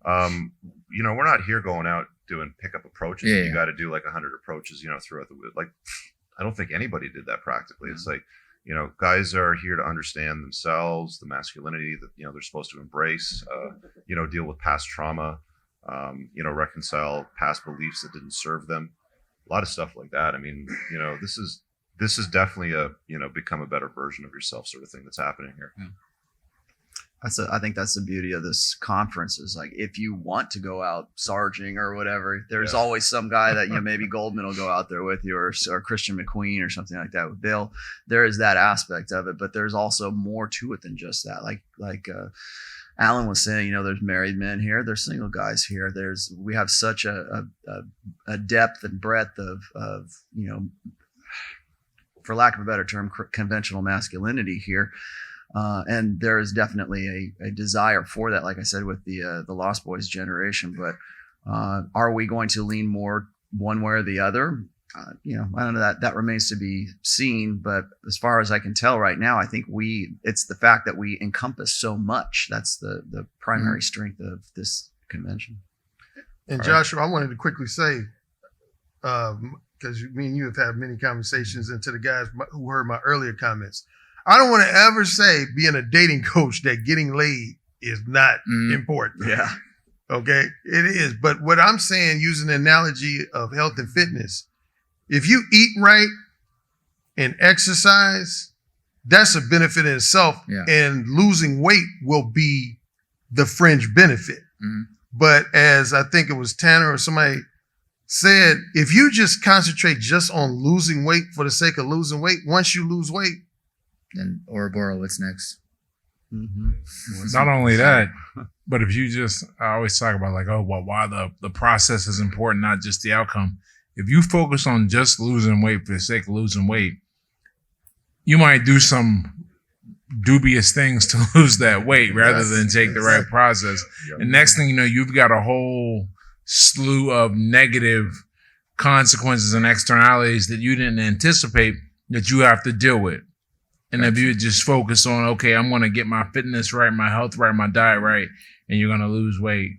we're not here going out doing pickup approaches. Yeah. You got to do like 100 approaches, throughout the week. Like, I don't think anybody did that practically. It's like, guys are here to understand themselves, the masculinity that, they're supposed to embrace, deal with past trauma, reconcile past beliefs that didn't serve them. A lot of stuff like that. I mean, this is definitely a, become a better version of yourself sort of thing that's happening here. Yeah. I think that's the beauty of this conference is like, if you want to go out sarging or whatever, there's always some guy that, maybe Goldman will go out there with you, or Christian McQueen or something like that with Bill. There is that aspect of it, but there's also more to it than just that. Like Alan was saying, there's married men here, there's single guys here. We have such a depth and breadth of, for lack of a better term, conventional masculinity here. And there is definitely a desire for that, like I said, with the Lost Boys generation. But are we going to lean more one way or the other? I don't know, that remains to be seen. But as far as I can tell right now, I think it's the fact that we encompass so much. That's the primary strength of this convention. And Joshua, I wanted to quickly say, because me and you have had many conversations, and to the guys who heard my earlier comments, I don't want to ever say, being a dating coach, that getting laid is not important. Yeah. Okay, it is. But what I'm saying, using the analogy of health and fitness, if you eat right and exercise, that's a benefit in itself. Yeah. And losing weight will be the fringe benefit. Mhm. But as I think it was Tanner or somebody said, if you just concentrate just on losing weight for the sake of losing weight, once you lose weight, Then Ouroboros, what's next? Not only that, but if you I always talk about like, why the process is important, not just the outcome. If you focus on just losing weight for the sake of losing weight, you might do some dubious things to lose that weight rather than take the right process. And next thing you know, you've got a whole slew of negative consequences and externalities that you didn't anticipate that you have to deal with. And if you just focus on, okay, I'm going to get my fitness right, my health right, my diet right, and you're going to lose weight,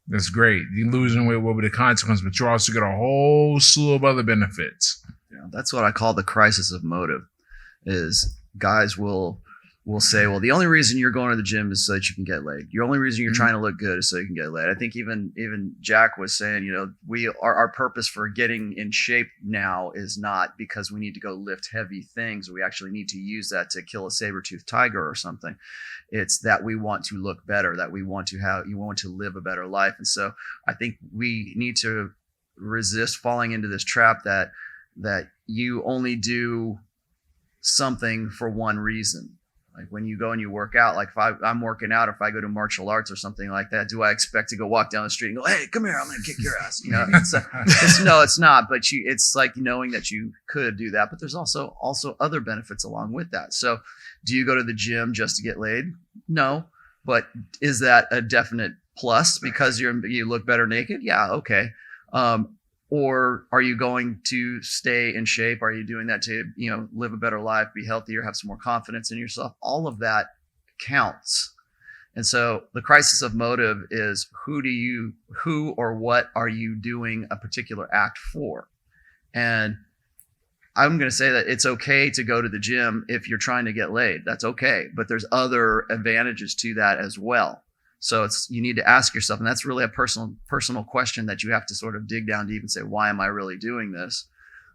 that's great. You're losing weight will be the consequence, but you also get a whole slew of other benefits. Yeah, that's what I call the crisis of motive. Is guys will will say, well, the only reason you're going to the gym is so that you can get laid. The only reason you're Mm-hmm. trying to look good is so you can get laid. I think even Jack was saying, you know, our purpose for getting in shape now is not because we need to go lift heavy things. We actually need to use that to kill a saber-toothed tiger or something. It's that we want to look better, that you want to live a better life. And so I think we need to resist falling into this trap that you only do something for one reason. Like when you go and you work out, like if I'm working out, if I go to martial arts or something like that, do I expect to go walk down the street and go, hey, come here, I'm going to kick your ass? You know, no, it's not. But it's like knowing that you could do that. But there's also other benefits along with that. So do you go to the gym just to get laid? No. But is that a definite plus because you look better naked? Yeah. Okay. Or are you going to stay in shape? Are you doing that to, you know, live a better life, be healthier, have some more confidence in yourself? All of that counts. And so the crisis of motive is who or what are you doing a particular act for? And I'm going to say that it's okay to go to the gym if you're trying to get laid. That's okay. But there's other advantages to that as well. So you need to ask yourself, and that's really a personal question that you have to sort of dig down deep and say, why am I really doing this?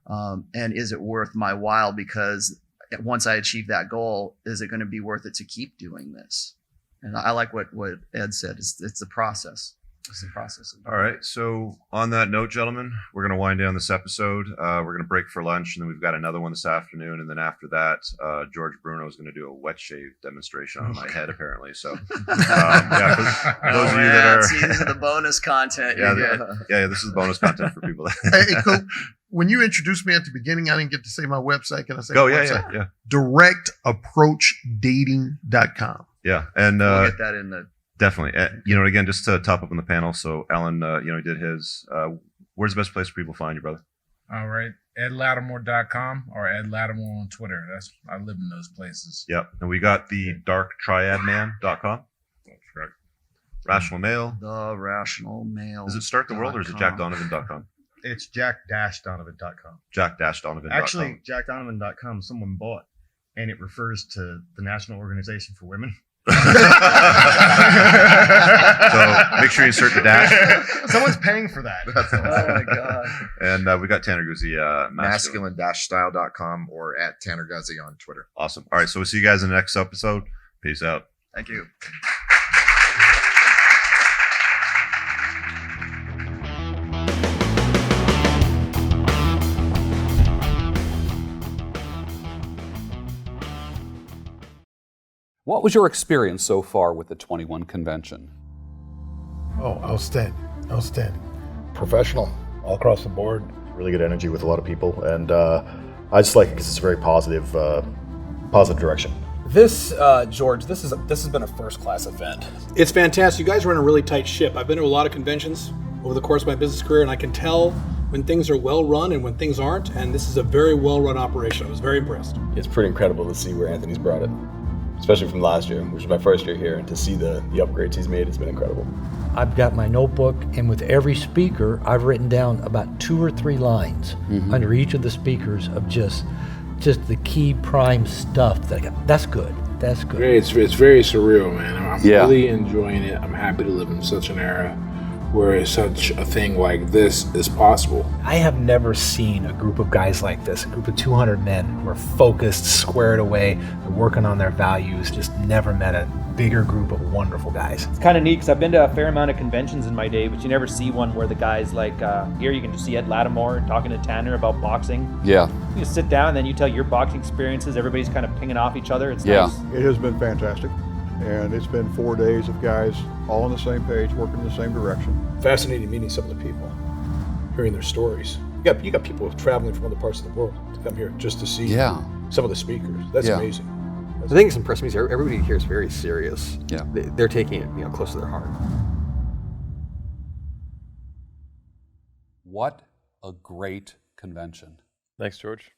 And is it worth my while? Because once I achieve that goal, is it going to be worth it to keep doing this? And I like what Ed said. It's the process. It's the process. All right. So on that note, gentlemen, we're going to wind down this episode. We're going to break for lunch, and then we've got another one this afternoon. And then after that, George Bruno is going to do a wet shave demonstration on my head, apparently. So, yeah, for those of you that are, see, this is the bonus content. yeah, this is bonus content for people. Hey, Coop, when you introduced me at the beginning, I didn't get to say my website. Can I say Go, my yeah, website? yeah. DirectApproachDating.com. Yeah, and We'll get that in the. definitely. You know, again, just to top up on the panel. So Ellen, you know, did his. Where's the best place for people to find you, brother? All right. EdLattimore.com or Ed Lattimore on Twitter. I live in those places. Yep. And we got the darktriadman.com. That's correct. Rational Mail. The Rational Mail. Is it Start the World or is it JackDonovan.com? It's jack-donovan.com. Jack-Donovan.com. Actually, jackdonovan.com someone bought, and it refers to the National Organization for Women. So make sure you insert the dash. Someone's paying for that. Oh my God. And we got Tanner Guzzi, masculine-style.com or at Tanner Guzzi on Twitter. Awesome. All right. So we'll see you guys in the next episode. Peace out. Thank you. What was your experience so far with the 21 convention? Oh, outstanding. Outstanding. Professional all across the board. Really good energy with a lot of people, and I just like it because it's a very positive direction. This, George, this has been a first-class event. It's fantastic. You guys run a really tight ship. I've been to a lot of conventions over the course of my business career, and I can tell when things are well run and when things aren't, and this is a very well-run operation. I was very impressed. It's pretty incredible to see where Anthony's brought it, especially from last year, which was my first year here, and to see the upgrades he's made, it's been incredible. I've got my notebook, and with every speaker, I've written down about 2 or 3 lines under each of the speakers of just the key prime stuff. That's good. That's good. It's very surreal, man. I'm really enjoying it. I'm happy to live in such an era where such a thing like this is possible. I have never seen a group of guys like this, a group of 200 men who are focused, squared away, they're working on their values. Just never met a bigger group of wonderful guys. It's kind of neat because I've been to a fair amount of conventions in my day, but you never see one where the guys like here you can just see Ed Lattimore talking to Tanner about boxing. Yeah. You just sit down and then you tell your boxing experiences. Everybody's kind of pinging off each other. It's nice. It has been fantastic. And it's been 4 days of guys all on the same page, working in the same direction. Fascinating meeting some of the people, hearing their stories. You got people traveling from other parts of the world to come here just to see some of the speakers. That's amazing. The thing that's impressed me is everybody here is very serious. Yeah. They're taking it close to their heart. What a great convention. Thanks, George.